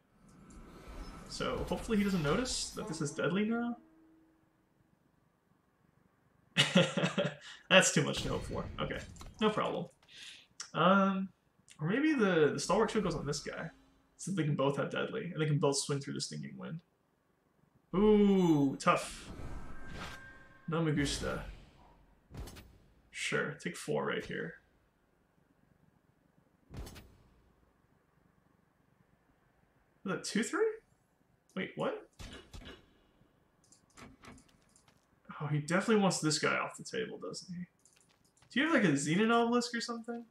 So, hopefully he doesn't notice that this is deadly now. That's too much to hope for. Okay, no problem. Or maybe the Stalwart Shield goes on this guy. So they can both have deadly, and they can both swing through the Stinking Wind. Ooh, tough. No me gusta. Sure, take 4 right here. Is that 2/3? Wait, what? Oh, he definitely wants this guy off the table, doesn't he? Do you have like a Xenon Obelisk or something?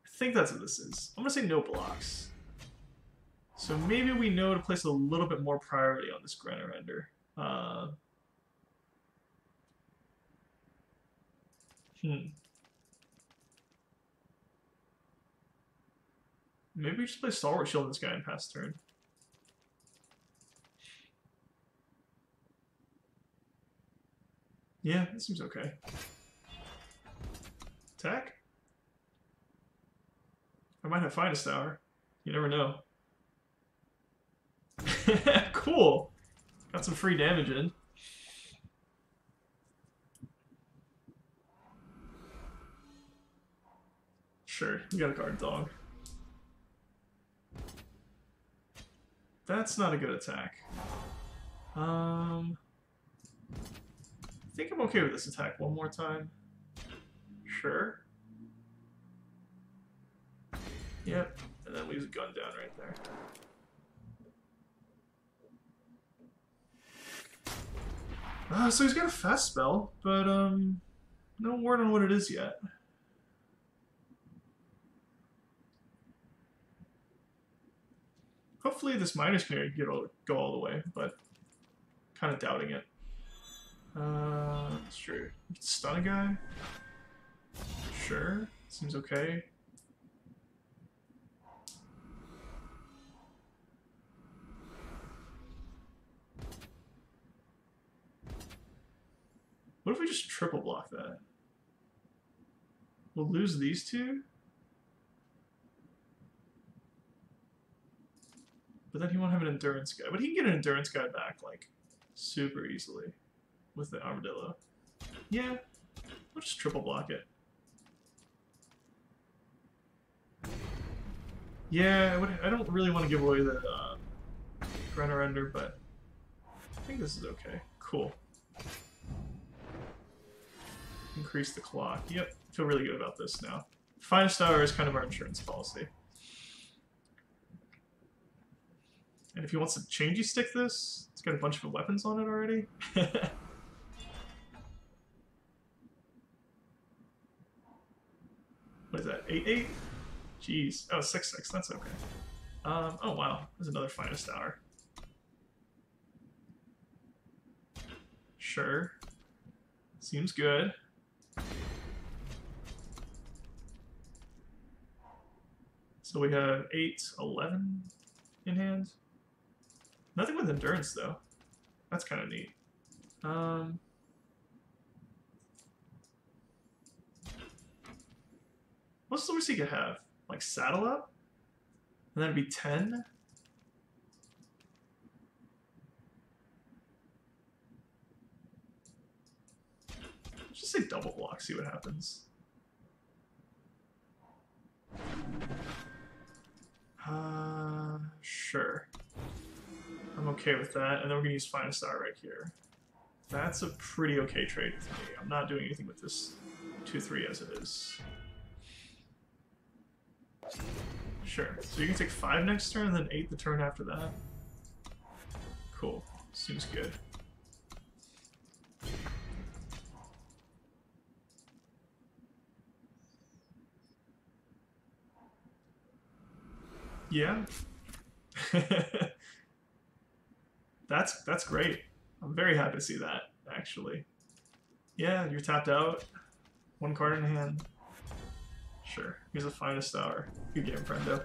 I think that's what this is. I'm gonna say no blocks. So maybe we know to place a little bit more priority on this Granite Render. Maybe we just play Stalwart Shield on this guy and pass turn. Yeah, that seems okay. Attack? I might have Finest Hour. You never know. Cool! Got some free damage in. Sure, you got a guard dog. That's not a good attack. I think I'm okay with this attack one more time. Sure. Yep, and then leaves a gun down right there. So he's got a fast spell, but no word on what it is yet. Hopefully this Miner's Canary can go all the way, but kind of doubting it. That's true. You can stun a guy? Sure. Seems okay. What if we just triple block that? We'll lose these two. But then he won't have an endurance guy. But he can get an endurance guy back, like, super easily with the armadillo. Yeah, we'll just triple block it. Yeah, I don't really want to give away the Brenner Ender, but I think this is okay. Cool. Increase the clock. Yep, feel really good about this now. Finest hour is kind of our insurance policy. And if he wants to changey stick this, it's got a bunch of weapons on it already. What is that? 8-8? Jeez. Oh, 6-6. That's okay. Oh wow. There's another finest hour. Sure. Seems good. So we have 8, 11 in hand. Nothing with endurance though. That's kind of neat. What's the worst he could have? Like saddle up? And that'd be 10? Let's just say double block, see what happens. Sure. I'm okay with that, and then we're gonna use Finest Star right here. That's a pretty okay trade with me. I'm not doing anything with this 2-3 as it is. Sure. So you can take 5 next turn, and then 8 the turn after that. Cool. Seems good. Yeah. That's great. I'm very happy to see that, actually. Yeah, you're tapped out. 1 card in hand. Sure. Here's the Finest Hour. Good game, friendo.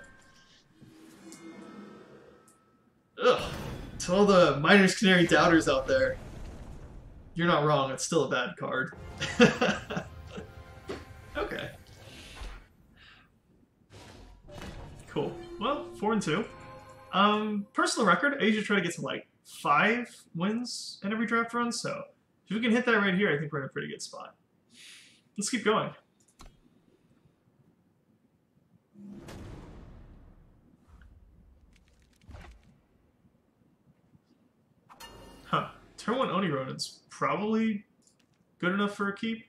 Ugh. To all the Miners Canary doubters out there, you're not wrong. It's still a bad card. Okay. Cool. Well, 4-2. Personal record, I usually try to get to like 5 wins in every draft run, so if we can hit that right here, I think we're in a pretty good spot. Let's keep going. Huh. Turn 1 Oni Ronin's probably good enough for a keep.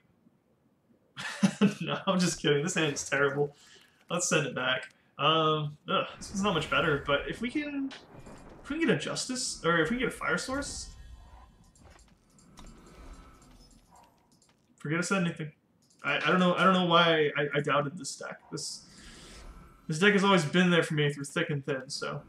No, I'm just kidding. This hand is terrible. Let's send it back. This is not much better, but if we can get a Justice, or if we can get a Fire Source, forget I said anything. I don't know why I doubted this deck. This deck has always been there for me through thick and thin, so.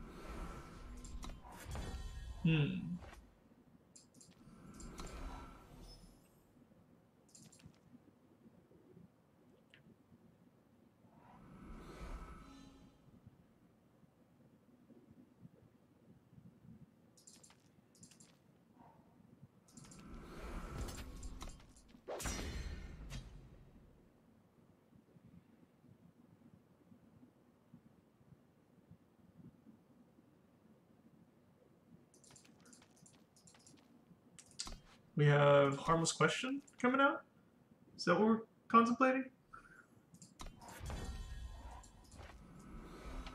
We have Harmless Question coming out. Is that what we're contemplating?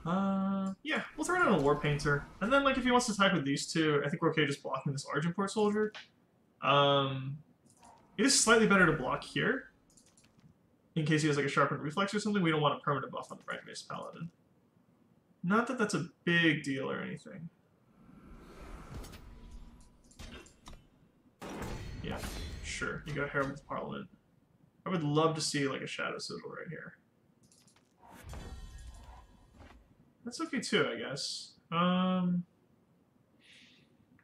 Yeah, we'll throw it on a War Painter. And then, like, if he wants to attack with these two, I think we're okay just blocking this Argenport Soldier. It is slightly better to block here. In case he has, like, a Sharpened Reflex or something. We don't want a permanent buff on the Right Mace Paladin. Not that that's a big deal or anything. Yeah, sure. You got Herald of Parliament. I would love to see like a Shadow Sigil right here. That's okay too, I guess.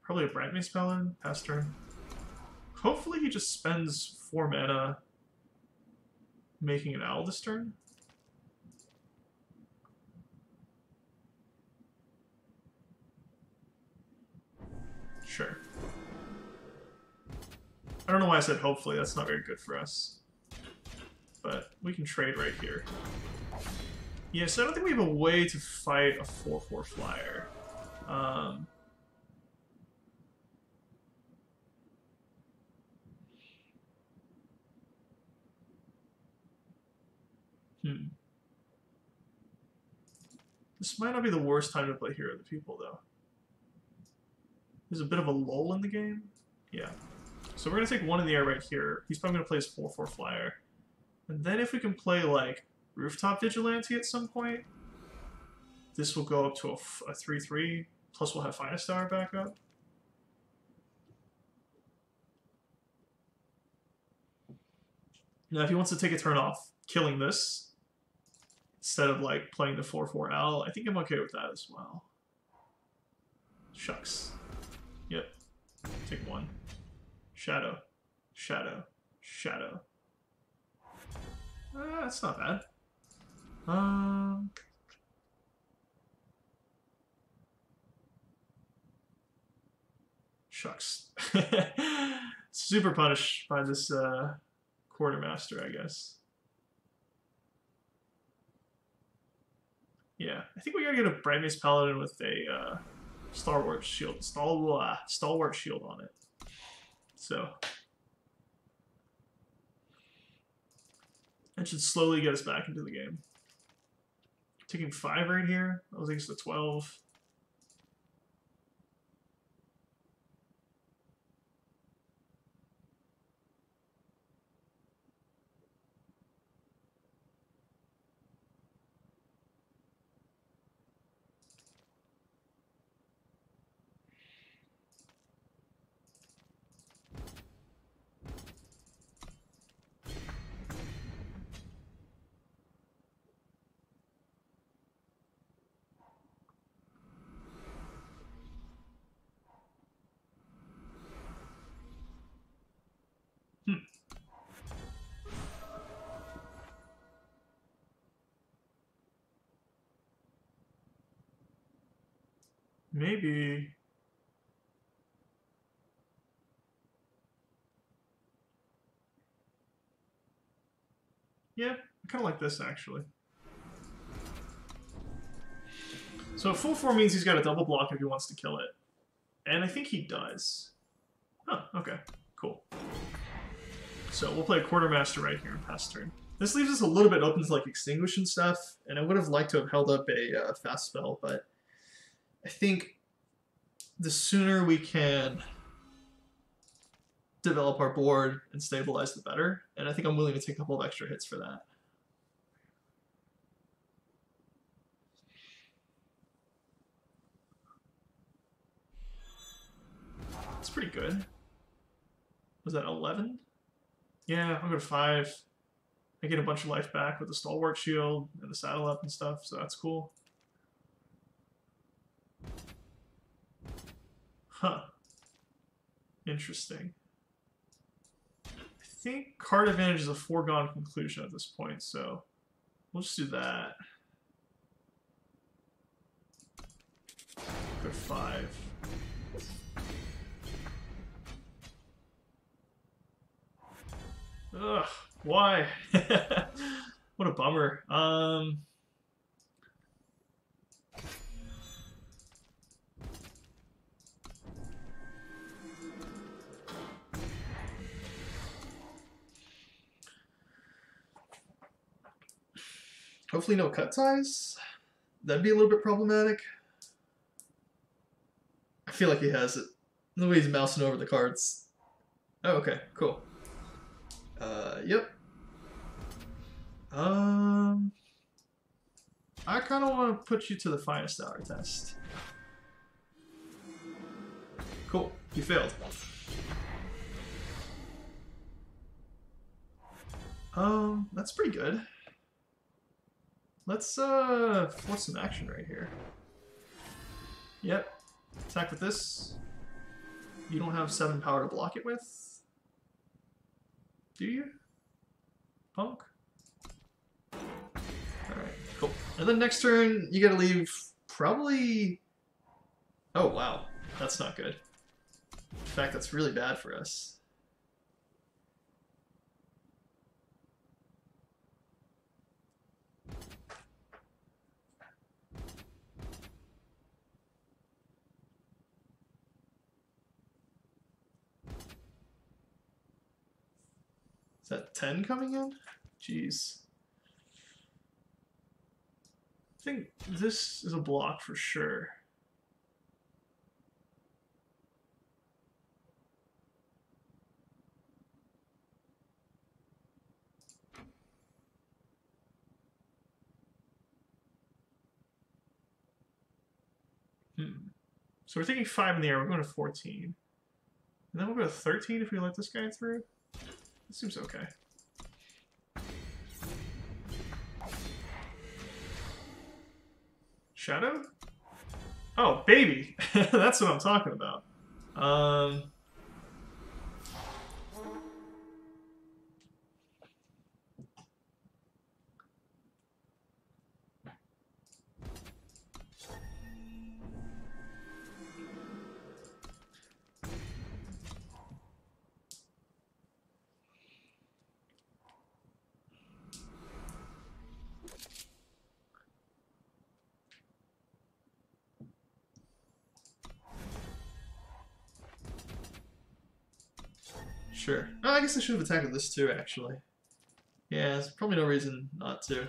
Probably a Bright Mace Paladin, pass turn. Hopefully he just spends 4 mana making an owl this turn. Sure. I don't know why I said hopefully. That's not very good for us. But we can trade right here. Yeah, so I don't think we have a way to fight a 4/4 flyer. This might not be the worst time to play Hero of the People, though. There's a bit of a lull in the game. Yeah. So we're going to take one in the air right here. He's probably going to play his 4/4 flyer. And then if we can play, like, Rooftop Vigilante at some point, this will go up to a 3/3, plus we'll have Finest Star back up. Now, if he wants to take a turn off killing this, instead of, like, playing the 4/4 owl, I think I'm okay with that as well. Shucks. Yep. Take one. Shadow. Shadow. Shadow. That's not bad. Shucks. Super punished by this quartermaster, I guess. Yeah, I think we gotta get a Brightmace Paladin with a stalwart shield on it. So that should slowly get us back into the game. Taking 5 right here. I was against the 12. Maybe. Yeah, I kind of like this, actually. So 4/4 means he's got a double block if he wants to kill it. And I think he does. Huh, okay, cool. So we'll play a Quartermaster right here and pass turn. This leaves us a little bit open to like Extinguish and stuff, and I would have liked to have held up a fast spell, but I think the sooner we can develop our board and stabilize, the better. And I think I'm willing to take a couple of extra hits for that. It's pretty good. Was that 11? Yeah, I'll go to 5. I get a bunch of life back with the Stalwart Shield and the Saddle Up and stuff, so that's cool. Huh. Interesting. I think card advantage is a foregone conclusion at this point, so we'll just do that. Go 5. Ugh, why? What a bummer. Hopefully no cut ties. That'd be a little bit problematic. I feel like he has it. The way he's mousing over the cards. Oh, okay, cool. Yep. I kind of want to put you to the Finest Hour test. Cool, you failed. That's pretty good. Let's force some action right here. Yep. Attack with this. You don't have 7 power to block it with, do you? Punk? Alright, cool. And then next turn, you gotta leave probably... Oh, wow. That's not good. In fact, that's really bad for us. Is that 10 coming in? Jeez. I think this is a block for sure. So we're taking 5 in the air, we're going to 14. And then we'll go to 13 if we let this guy through. This seems okay. Shadow? Oh, baby! That's what I'm talking about. Sure. Oh, I guess I should have attacked with this too, actually. Yeah, there's probably no reason not to.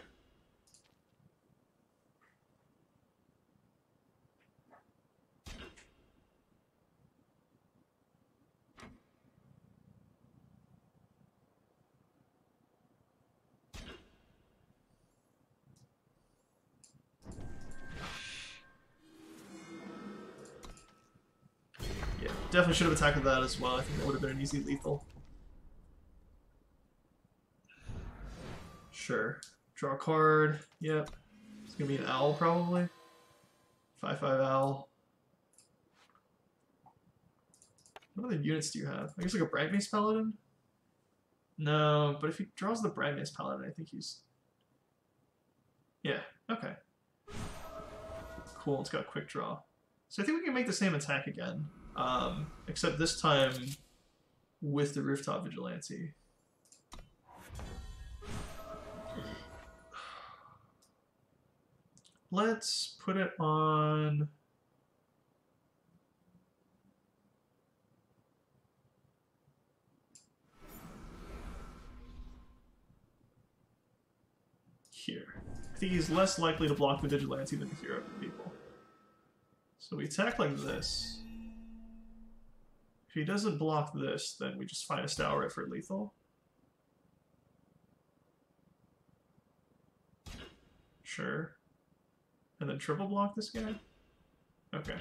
Definitely should have attacked with that as well. I think that would have been an easy lethal. Sure. Draw a card. Yep. It's gonna be an owl probably. 5/5 owl. What other units do you have? I guess like a Bright Mace Paladin? No, but if he draws the Bright Mace Paladin, I think he's... Yeah, okay. Cool, it's got quick draw. So I think we can make the same attack again. Except this time with the Rooftop Vigilante. Let's put it on... here. I think he's less likely to block the Vigilante than the Hero people. So we attack like this. If he doesn't block this, then we just find a Stowrit for lethal. Sure. And then triple block this guy? Okay.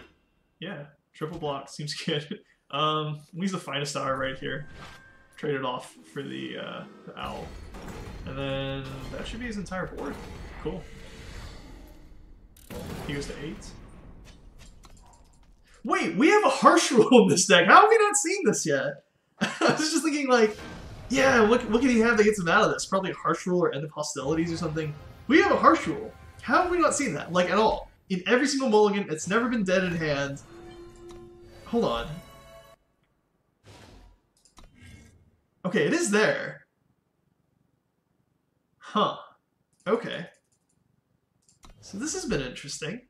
Yeah, triple block seems good. We use the finest hour right here. Trade it off for the owl. And then that should be his entire board. Cool. He goes to 8. Wait, we have a harsh rule in this deck. How have we not seen this yet? I was just thinking like, yeah, what can he have that gets him out of this? Probably a harsh rule or end of hostilities or something. We have a harsh rule. How have we not seen that? Like, at all. In every single mulligan, it's never been dead in hand. Hold on. Okay, it is there. Huh. Okay. So this has been interesting.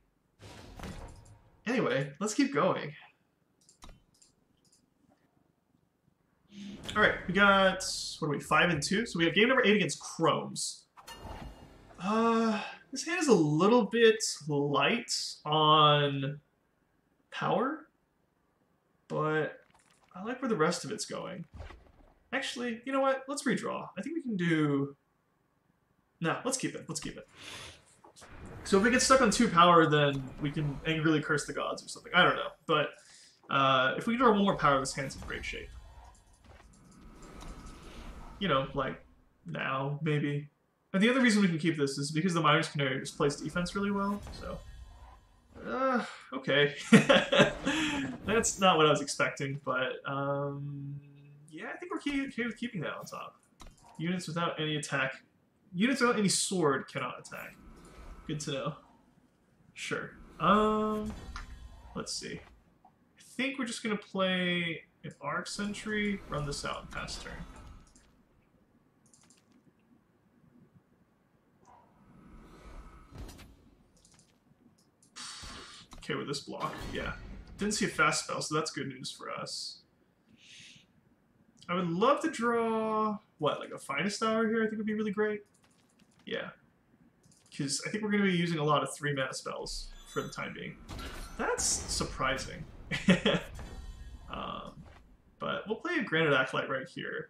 Anyway, let's keep going. Alright, we got, what are we, 5 and 2? So we have game number 8 against Chromes. This hand is a little bit light on power, but I like where the rest of it's going. Actually, you know what? Let's redraw. I think we can do... No, let's keep it. Let's keep it. So if we get stuck on 2 power, then we can angrily curse the gods or something. I don't know. But if we draw 1 more power, this hand's in great shape. You know, like now, maybe. And the other reason we can keep this is because the Miner's Canary just plays defense really well, so... okay. That's not what I was expecting, but, yeah, I think we're okay with keeping that on top. Units without any attack. Units without any sword cannot attack. Good to know. Sure. Let's see. I think we're just gonna play an Arc Sentry, run this out, and pass turn. Okay with this block, yeah. Didn't see a fast spell, so that's good news for us. I would love to draw, what, like a Finest Hour here I think would be really great. Yeah. Because I think we're going to be using a lot of 3-mana spells for the time being. That's surprising. But we'll play a Granite Acolyte right here.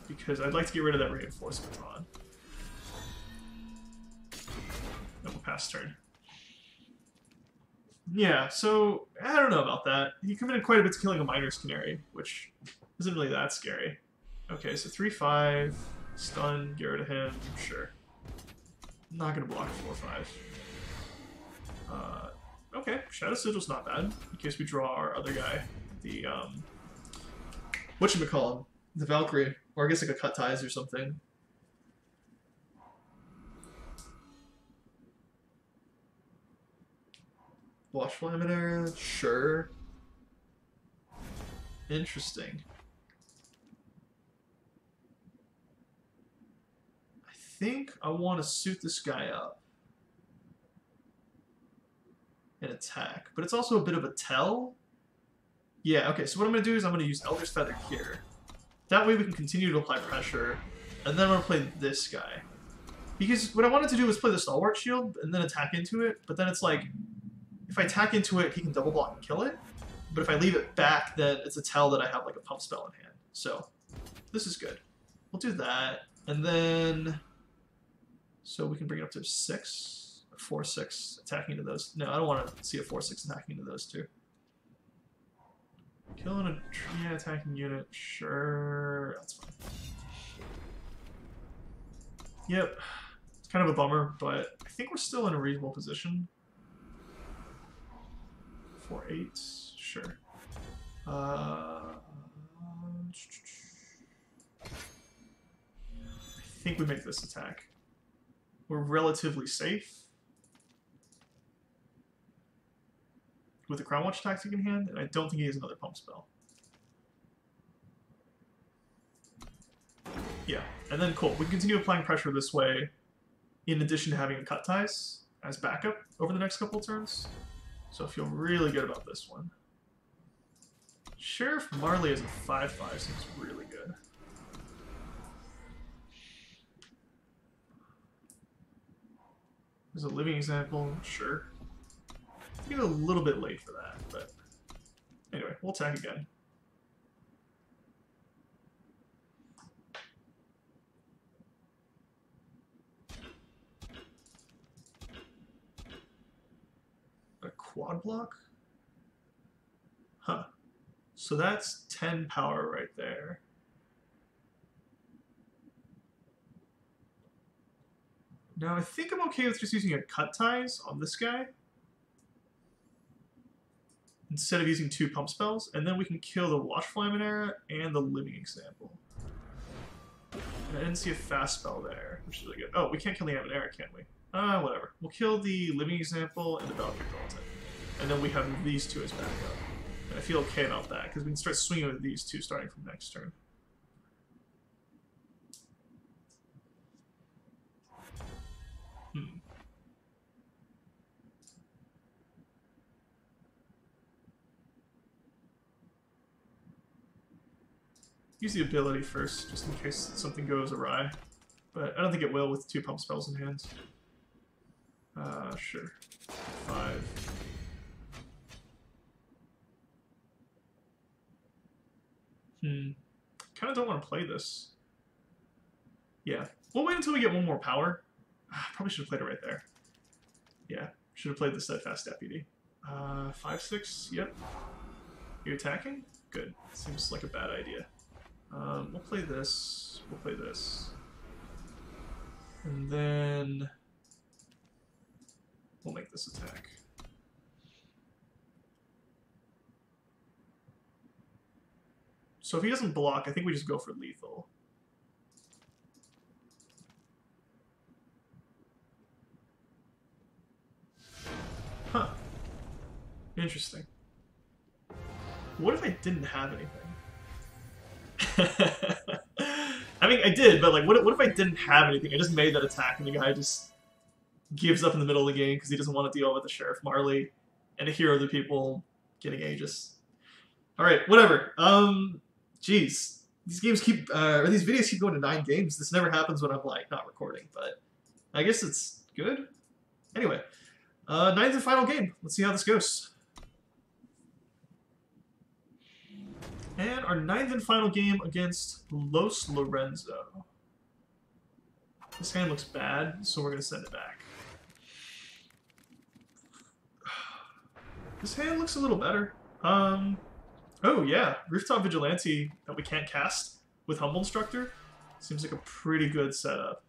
Because I'd like to get rid of that Reinforcement Baton. Then we'll pass turn. Yeah, so I don't know about that. He committed quite a bit to killing a Miner's Canary, which isn't really that scary. Okay, so 3/5, stun, get rid of him, sure. I'm not gonna block 4/5. Okay, Shadow Sigil's not bad, in case we draw our other guy. The, whatchamacallem? The Valkyrie, or I guess like a Cut Ties or something. Wash Laminaire, sure. Interesting. I think I want to suit this guy up and attack, but it's also a bit of a tell. Yeah, okay, so what I'm going to do is I'm going to use Elder's Feather here. That way we can continue to apply pressure, and then I'm going to play this guy. Because what I wanted to do was play the Stalwart Shield and then attack into it, but then it's like, if I attack into it, he can double block and kill it. But if I leave it back, then it's a tell that I have like a pump spell in hand. So this is good. We'll do that. And then, so we can bring it up to 6, 4/6 attacking into those. No, I don't want to see a 4/6 attacking into those two. Killing a attacking unit, sure, that's fine. Yep, it's kind of a bummer, but I think we're still in a reasonable position. 4/8, sure. I think we make this attack. We're relatively safe with the Crown Watch tactic in hand, and I don't think he has another pump spell. Yeah, and then cool. We can continue applying pressure this way, in addition to having a Cut Ties as backup over the next couple of turns. So I feel really good about this one. Sheriff Marley as a 5/5 seems really good. There's a living example, sure. I think it's a little bit late for that, but anyway, we'll attack again. A quad block? Huh. So that's 10 power right there. Now I think I'm okay with just using a Cut Ties on this guy instead of using 2 pump spells, and then we can kill the Watch Flaminera and the Living Example. And I didn't see a fast spell there, which is really good. Oh, we can't kill the Aminera, can we? Whatever. We'll kill the Living Example and the Valkyrie Bulletin. And then we have these two as backup. And I feel okay about that, because we can start swinging with these two starting from next turn. Use the ability first, just in case something goes awry. But I don't think it will with 2 pump spells in hand. Sure. 5. Kind of don't want to play this. Yeah. We'll wait until we get 1 more power. Probably should have played it right there. Yeah. Should have played the Steadfast Deputy. 5/6, yep. You attacking? Good. Seems like a bad idea. We'll play this. We'll play this. And then we'll make this attack. So if he doesn't block, I think we just go for lethal. Huh. Interesting. What if I didn't have anything? I mean, I did, but like, what if I didn't have anything? I just made that attack, and the guy just gives up in the middle of the game because he doesn't want to deal with the Sheriff Marley and a hero of the people getting Aegis. All right, whatever. Jeez, these games keep or these videos keep going to 9 games. This never happens when I'm like not recording, but I guess it's good. Anyway, ninth and final game. Let's see how this goes. And our ninth and final game against Los Lorenzo. This hand looks bad, so we're gonna send it back. This hand looks a little better. Oh yeah, Rooftop Vigilante that we can't cast with Humble Instructor. Seems like a pretty good setup.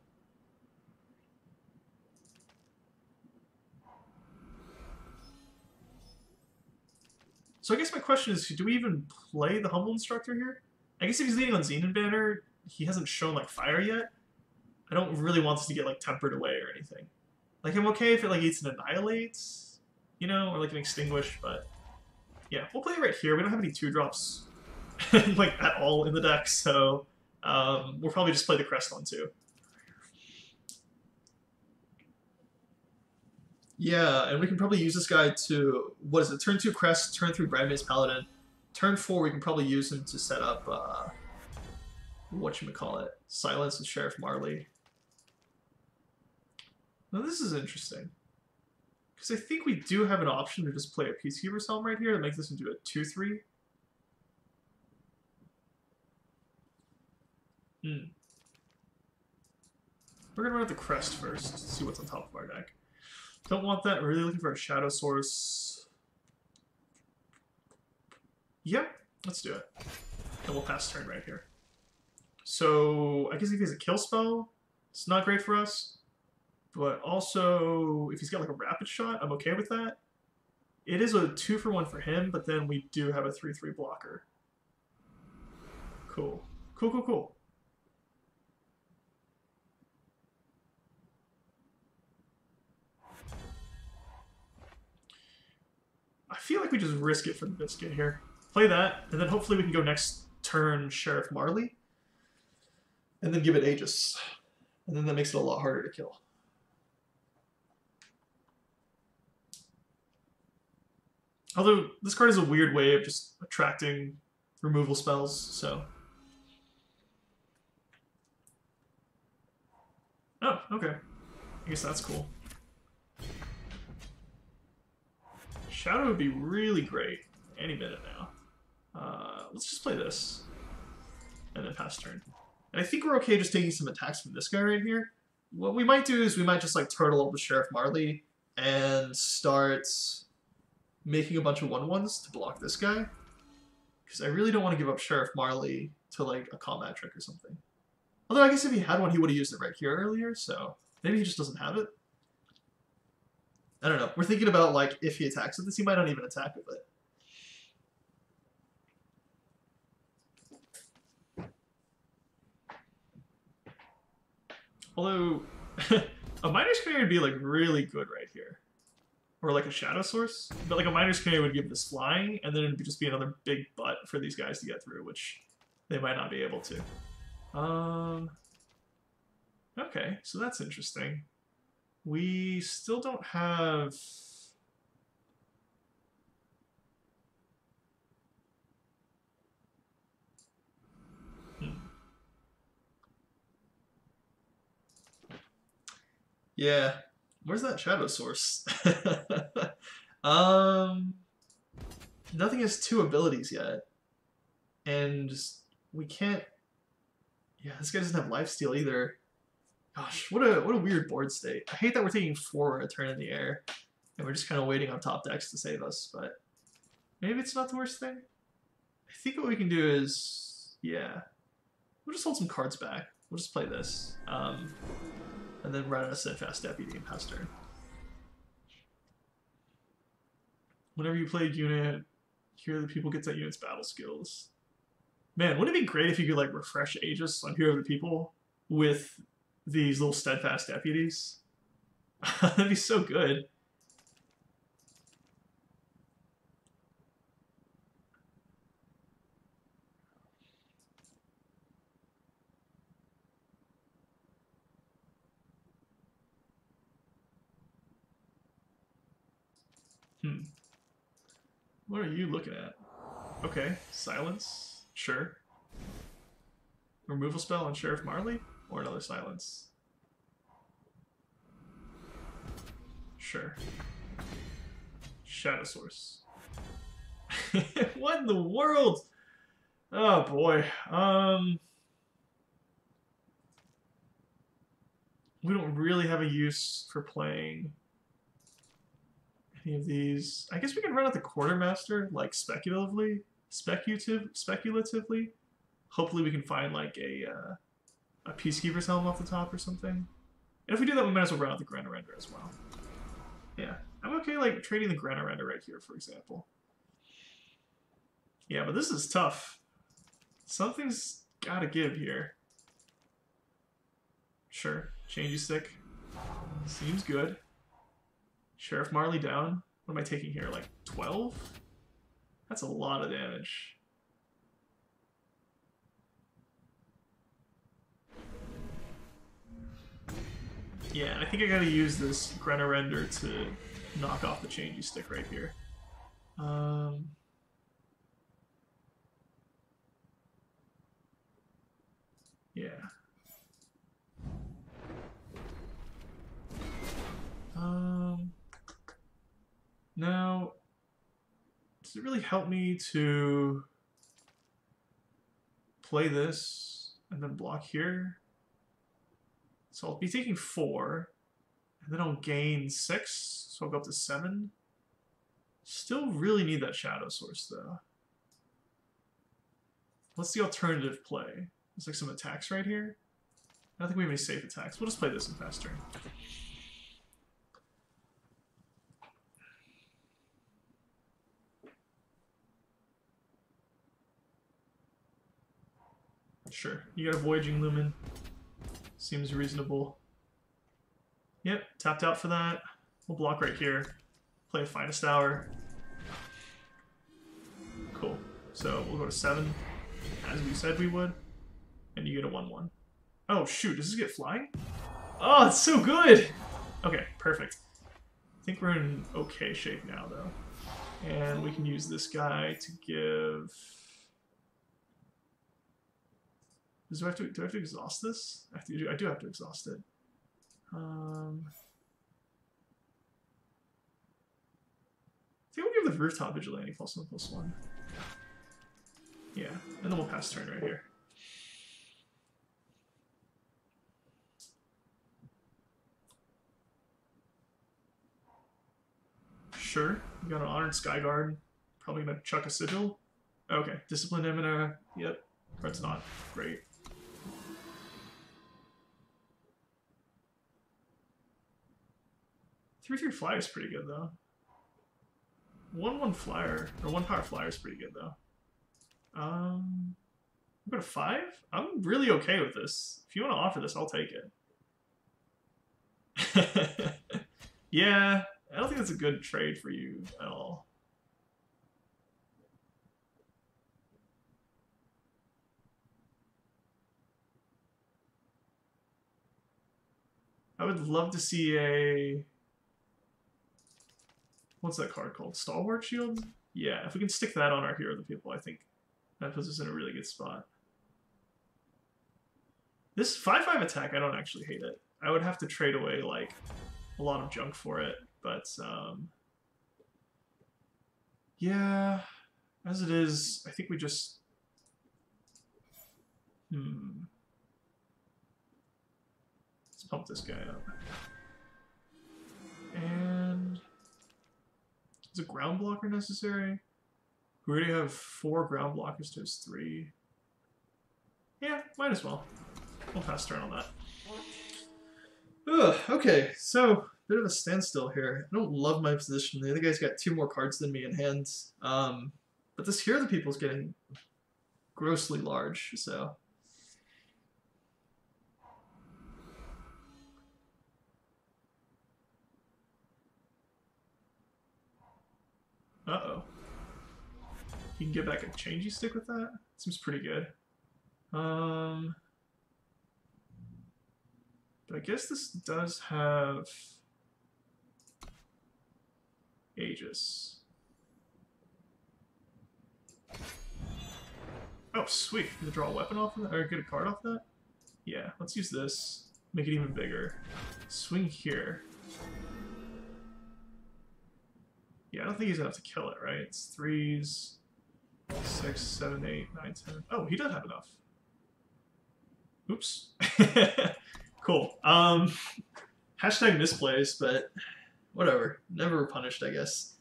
So I guess my question is, do we even play the Humble Instructor here? I guess if he's leading on Xenon Banner, he hasn't shown like fire yet. I don't really want this to get like tempered away or anything. Like I'm okay if it like eats and annihilates, you know, or like an extinguish, but yeah, we'll play it right here. We don't have any 2-drops like at all in the deck, so we'll probably just play the Crest on too. Yeah, and we can probably use this guy to, what is it, turn 2 Crest, turn 3 Brandmaze Paladin. Turn 4 we can probably use him to set up, whatchamacallit, Silence and Sheriff Marley. Now this is interesting. Because I think we do have an option to just play a Peacekeeper's Helm right here to make this into a 2-3. We're going to run out the Crest first, to see what's on top of our deck. Don't want that. We're really looking for a Shadow Source. Yep, let's do it. And we'll pass turn right here. So, I guess if he has a kill spell, it's not great for us. But also, if he's got like a rapid shot, I'm okay with that. It is a 2-for-1 for him, but then we do have a 3-3 blocker. Cool. Cool, cool, cool. I feel like we just risk it for the biscuit here. Play that, and then hopefully we can go next turn Sheriff Marley. And then give it Aegis. And then that makes it a lot harder to kill. Although, this card is a weird way of just attracting removal spells, so... Oh, okay. I guess that's cool. Shadow would be really great any minute now. Let's just play this. And then pass turn. And I think we're okay just taking some attacks from this guy right here. What we might do is we might just like turtle up the Sheriff Marley and start making a bunch of 1/1s to block this guy. Because I really don't want to give up Sheriff Marley to like a combat trick or something. Although I guess if he had one, he would have used it right here earlier, so maybe he just doesn't have it. I don't know. We're thinking about like if he attacks with this, he might not even attack with it. Although a Miner's Canary would be like really good right here. Or like a Shadow Source. But like a Miner's Canary would give this flying, and then it would just be another big butt for these guys to get through, which they might not be able to. Okay, so that's interesting. We still don't have... Yeah. Where's that Shadow Source? Nothing has 2 abilities yet. And we can't... Yeah, this guy doesn't have lifesteal either. Gosh, what a weird board state. I hate that we're taking 4 a turn in the air. And we're just kind of waiting on top decks to save us, but... Maybe it's not the worst thing? I think what we can do is... Yeah. We'll just hold some cards back. We'll just play this. And then run a Steadfast Deputy and pass turn. Whenever you play a unit, Hero of the People gets that unit's battle skills. Man, wouldn't it be great if you could like refresh Aegis on Hero of the People with these little Steadfast Deputies? That'd be so good. What are you looking at? Okay, silence. Sure. removal spell on Sheriff Marley? Or another silence? Sure. Shadow Source. What in the world? Oh boy. We don't really have a use for playing any of these. I guess we can run out the Quartermaster, like speculatively. Hopefully we can find like a Peacekeeper's Helm off the top or something. And if we do that, we might as well run out the Grand Arender as well. Yeah, I'm okay like trading the Grand Arender right here, for example. Yeah, but this is tough. Something's gotta give here. Sure, changey stick. Seems good. Sheriff Marley down. What am I taking here? Like 12? That's a lot of damage. Yeah, I think I gotta use this Grand Arender to knock off the changey stick right here. Yeah. Now, does it really help me to play this and then block here? So I'll be taking 4, and then I'll gain 6, so I'll go up to 7. Still really need that Shadow Source, though. What's the alternative play? There's like some attacks right here. I don't think we have any safe attacks. We'll just play this in fast turn. Sure. You got a Voyaging Lumen. Seems reasonable. Yep, tapped out for that. We'll block right here. Play a Finest Hour. Cool. So we'll go to 7, as we said we would. And you get a 1/1. Oh shoot, does this get flying? Oh, it's so good! Okay, perfect. I think we're in okay shape now, though. And we can use this guy to give... Do I have to exhaust this? I do have to exhaust it. I think we'll give the Rooftop Vigilante +1/+1. Yeah, and then we'll pass turn right here. Sure, we got an Honored Skyguard. Probably gonna chuck a Sigil. Okay, Disciplined Emina. Yep, red's not great. Three flyer is pretty good though. 1/1 flyer or 1 power flyer is pretty good though. I'm going to 5. I'm really okay with this. If you want to offer this, I'll take it. Yeah, I don't think that's a good trade for you at all. I would love to see a... What's that card called? Stalwart Shield? Yeah, if we can stick that on our Hero of the People, I think that puts us in a really good spot. This 5/5 attack, I don't actually hate it. I would have to trade away, like, a lot of junk for it, but, yeah, as it is, I think we just... Let's pump this guy up. And... Is a ground blocker necessary? We already have 4 ground blockers to his 3. Yeah, might as well. We'll pass turn on that. Ugh, okay, so bit of a standstill here. I don't love my position. The other guy's got 2 more cards than me in hand. But this Hero of the People is getting grossly large, so... Uh-oh. You can get back a changey stick with that? Seems pretty good. But I guess this does have Aegis. Oh, sweet. Can I draw a weapon off of that? Or get a card off that? Yeah, let's use this. Make it even bigger. Swing here. Yeah, I don't think he's enough to kill it, right? It's 3s, 6, 7, 8, 9, 10. Oh, he does have enough. Oops. Cool. Hashtag misplays, but whatever. Never punished, I guess.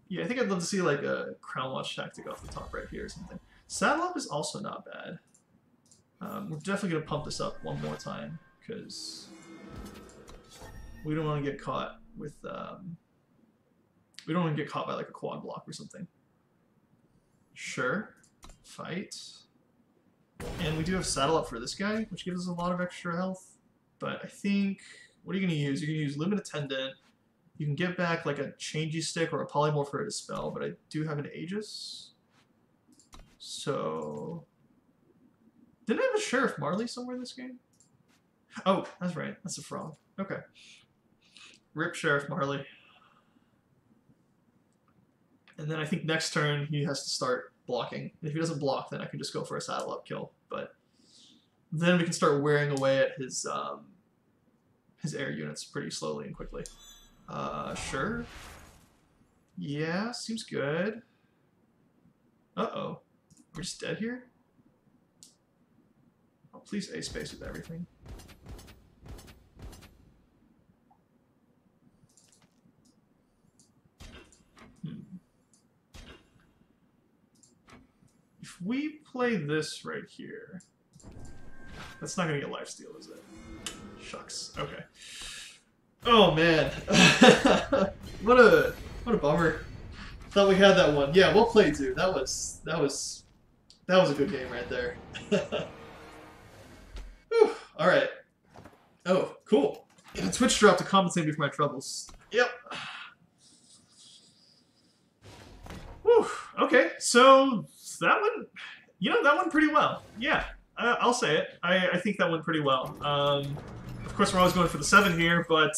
Yeah, I think I'd love to see like a Crown Watch tactic off the top right here or something. Saddle Up is also not bad. We're definitely going to pump this up one more time because we don't want to get caught with... we don't want to get caught by like a quad block or something. Sure. Fight. And we do have Saddle Up for this guy, which gives us a lot of extra health. But I think... What are you going to use? You're going to use Limit Attendant. You can get back like a Changey Stick or a Polymorph for a Dispel, but I do have an Aegis. So... Didn't I have a Sheriff Marley somewhere in this game? Oh, that's right. That's a frog. Okay. Rip Sheriff Marley. And then I think next turn he has to start blocking. If he doesn't block, then I can just go for a Saddle Up kill. But then we can start wearing away at his air units pretty slowly and quickly. Sure. Yeah, seems good. Uh-oh. We're just dead here? Oh, please A-space with everything. If we play this right here... That's not gonna get lifesteal, is it? Shucks. Okay. Oh man. What a bummer. Thought we had that one. Yeah, well played, dude. That was a good game right there. Whew. All right. Oh, cool. And a Twitch drop to compensate me for my troubles. Yep. Whew. Okay, so that one, that went pretty well. Yeah, I'll say it. I think that went pretty well. Of course, we're always going for the 7 here, but,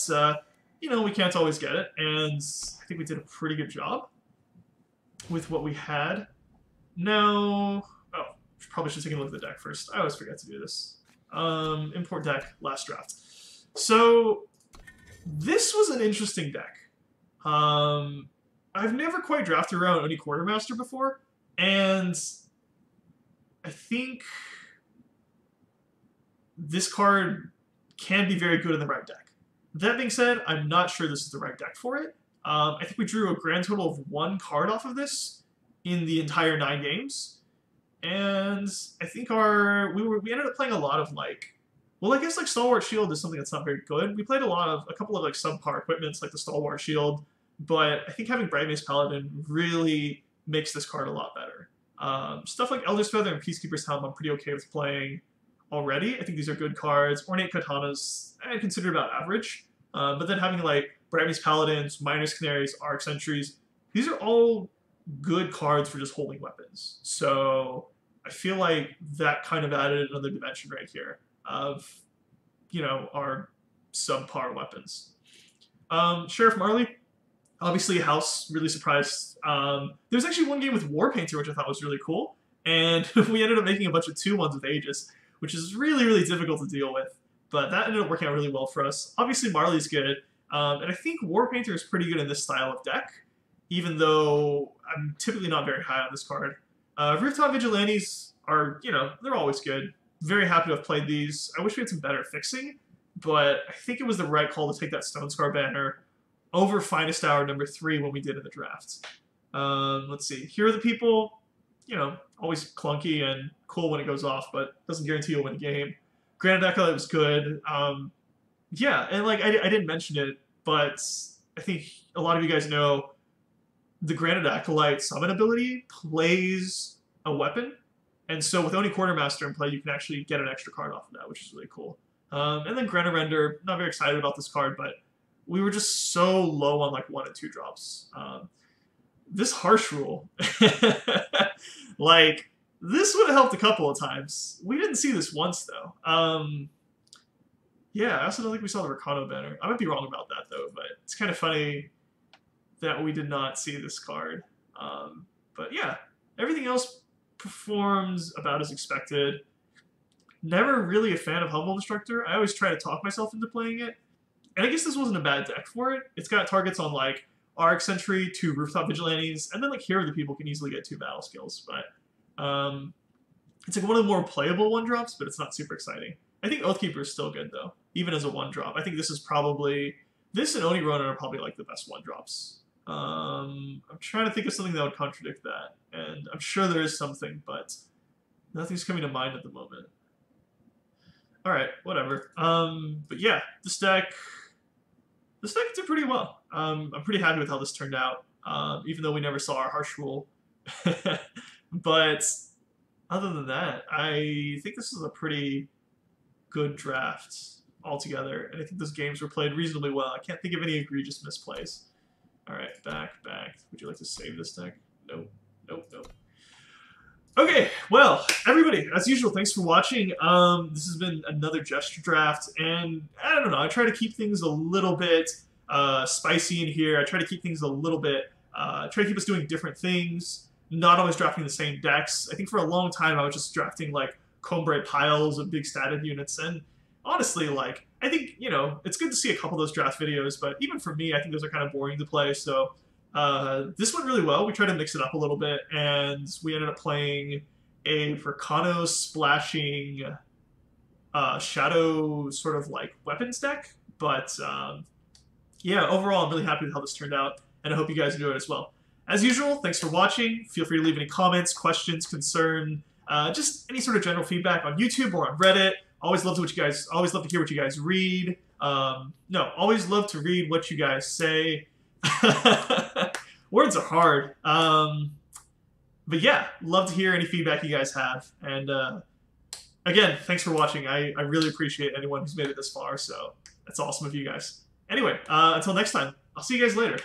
we can't always get it, and I think we did a pretty good job with what we had. Now, probably should take a look at the deck first. I always forget to do this. Import deck, last draft. So, this was an interesting deck. I've never quite drafted around Oni Quartermaster before, and I think this card can be very good in the right deck. That being said, I'm not sure this is the right deck for it. I think we drew a grand total of 1 card off of this in the entire 9 games. And I think we ended up playing a lot of well, I guess Stalwart Shield is something that's not very good. We played a couple of subpar equipments like the Stalwart Shield, but I think having Bright Mace Paladin really makes this card a lot better. Stuff like Elder's Feather and Peacekeeper's Helm I'm pretty okay with playing already. I think these are good cards. Ornate Katanas I consider about average. But then having Bright Mace Paladins, Miners Canaries, Arc Sentries, these are all good cards for just holding weapons. So I feel like that kind of added another dimension right here of, our subpar weapons. Sheriff Marley, obviously House, really surprised. There's actually one game with War Painter, which I thought was really cool, and we ended up making a bunch of 2-1s with Aegis, which is really, really difficult to deal with, but that ended up working out really well for us. Obviously Marley's good, and I think War Painter is pretty good in this style of deck, even though I'm typically not very high on this card. Rooftop Vigilantes are, they're always good. Very happy to have played these. I wish we had some better fixing, but I think it was the right call to take that Stone Scar banner over Finest Hour number 3 when we did in the draft. Let's see. Here are the people, always clunky and cool when it goes off, but doesn't guarantee you'll win the game. Granite Acolyte was good. Yeah, and I didn't mention it, but I think a lot of you guys know the Granite Acolyte summon ability plays a weapon, and so with Oni Quartermaster in play, you can actually get an extra card off of that, which is really cool. And then Granite Render, not very excited about this card, but we were just so low on 1 and 2 drops. This Harsh Rule, This would have helped a couple of times. We didn't see this once, though. Yeah, I also don't think we saw the Rakano banner. I might be wrong about that, though, but it's kind of funny that we did not see this card. But yeah, everything else performs about as expected. Never really a fan of Humble Destructor. I always try to talk myself into playing it. And I guess this wasn't a bad deck for it. It's got targets on, like, Arc Sentry, 2 Rooftop Vigilantes, and then, like, Hero of the People can easily get 2 battle skills. But it's, like, one of the more playable 1-drops, but it's not super exciting. I think Oathkeeper is still good, though, even as a 1-drop. I think this is probably... This and Oni Ronin are probably, like, the best 1-drops. I'm trying to think of something that would contradict that, and I'm sure there is something, but nothing's coming to mind at the moment. Alright, whatever. But yeah, this deck did pretty well. I'm pretty happy with how this turned out, even though we never saw our Harsh Rule. But other than that, I think this is a pretty good draft altogether, and I think those games were played reasonably well. I can't think of any egregious misplays. Alright, back. Would you like to save this deck? Nope. Okay, well, everybody, as usual, thanks for watching. This has been another Jesture draft, and I don't know, I try to keep things a little bit spicy in here. I try to keep things a little bit, try to keep us doing different things, not always drafting the same decks. I think for a long time I was just drafting, like, Combrite piles of big static units, and honestly, like, I think, you know, it's good to see a couple of those draft videos, but even for me, I think those are kind of boring to play, so this went really well. We tried to mix it up a little bit, and we ended up playing a Rakano splashing Shadow sort of, like, weapons deck, but yeah, overall, I'm really happy with how this turned out, and I hope you guys enjoyed it as well. As usual, thanks for watching. Feel free to leave any comments, questions, concern, just any sort of general feedback on YouTube or on Reddit. Always love to hear what you guys read. No, always love to read what you guys say. Words are hard. But yeah, love to hear any feedback you guys have. And again, thanks for watching. I really appreciate anyone who's made it this far, so that's awesome of you guys. Anyway, until next time, I'll see you guys later.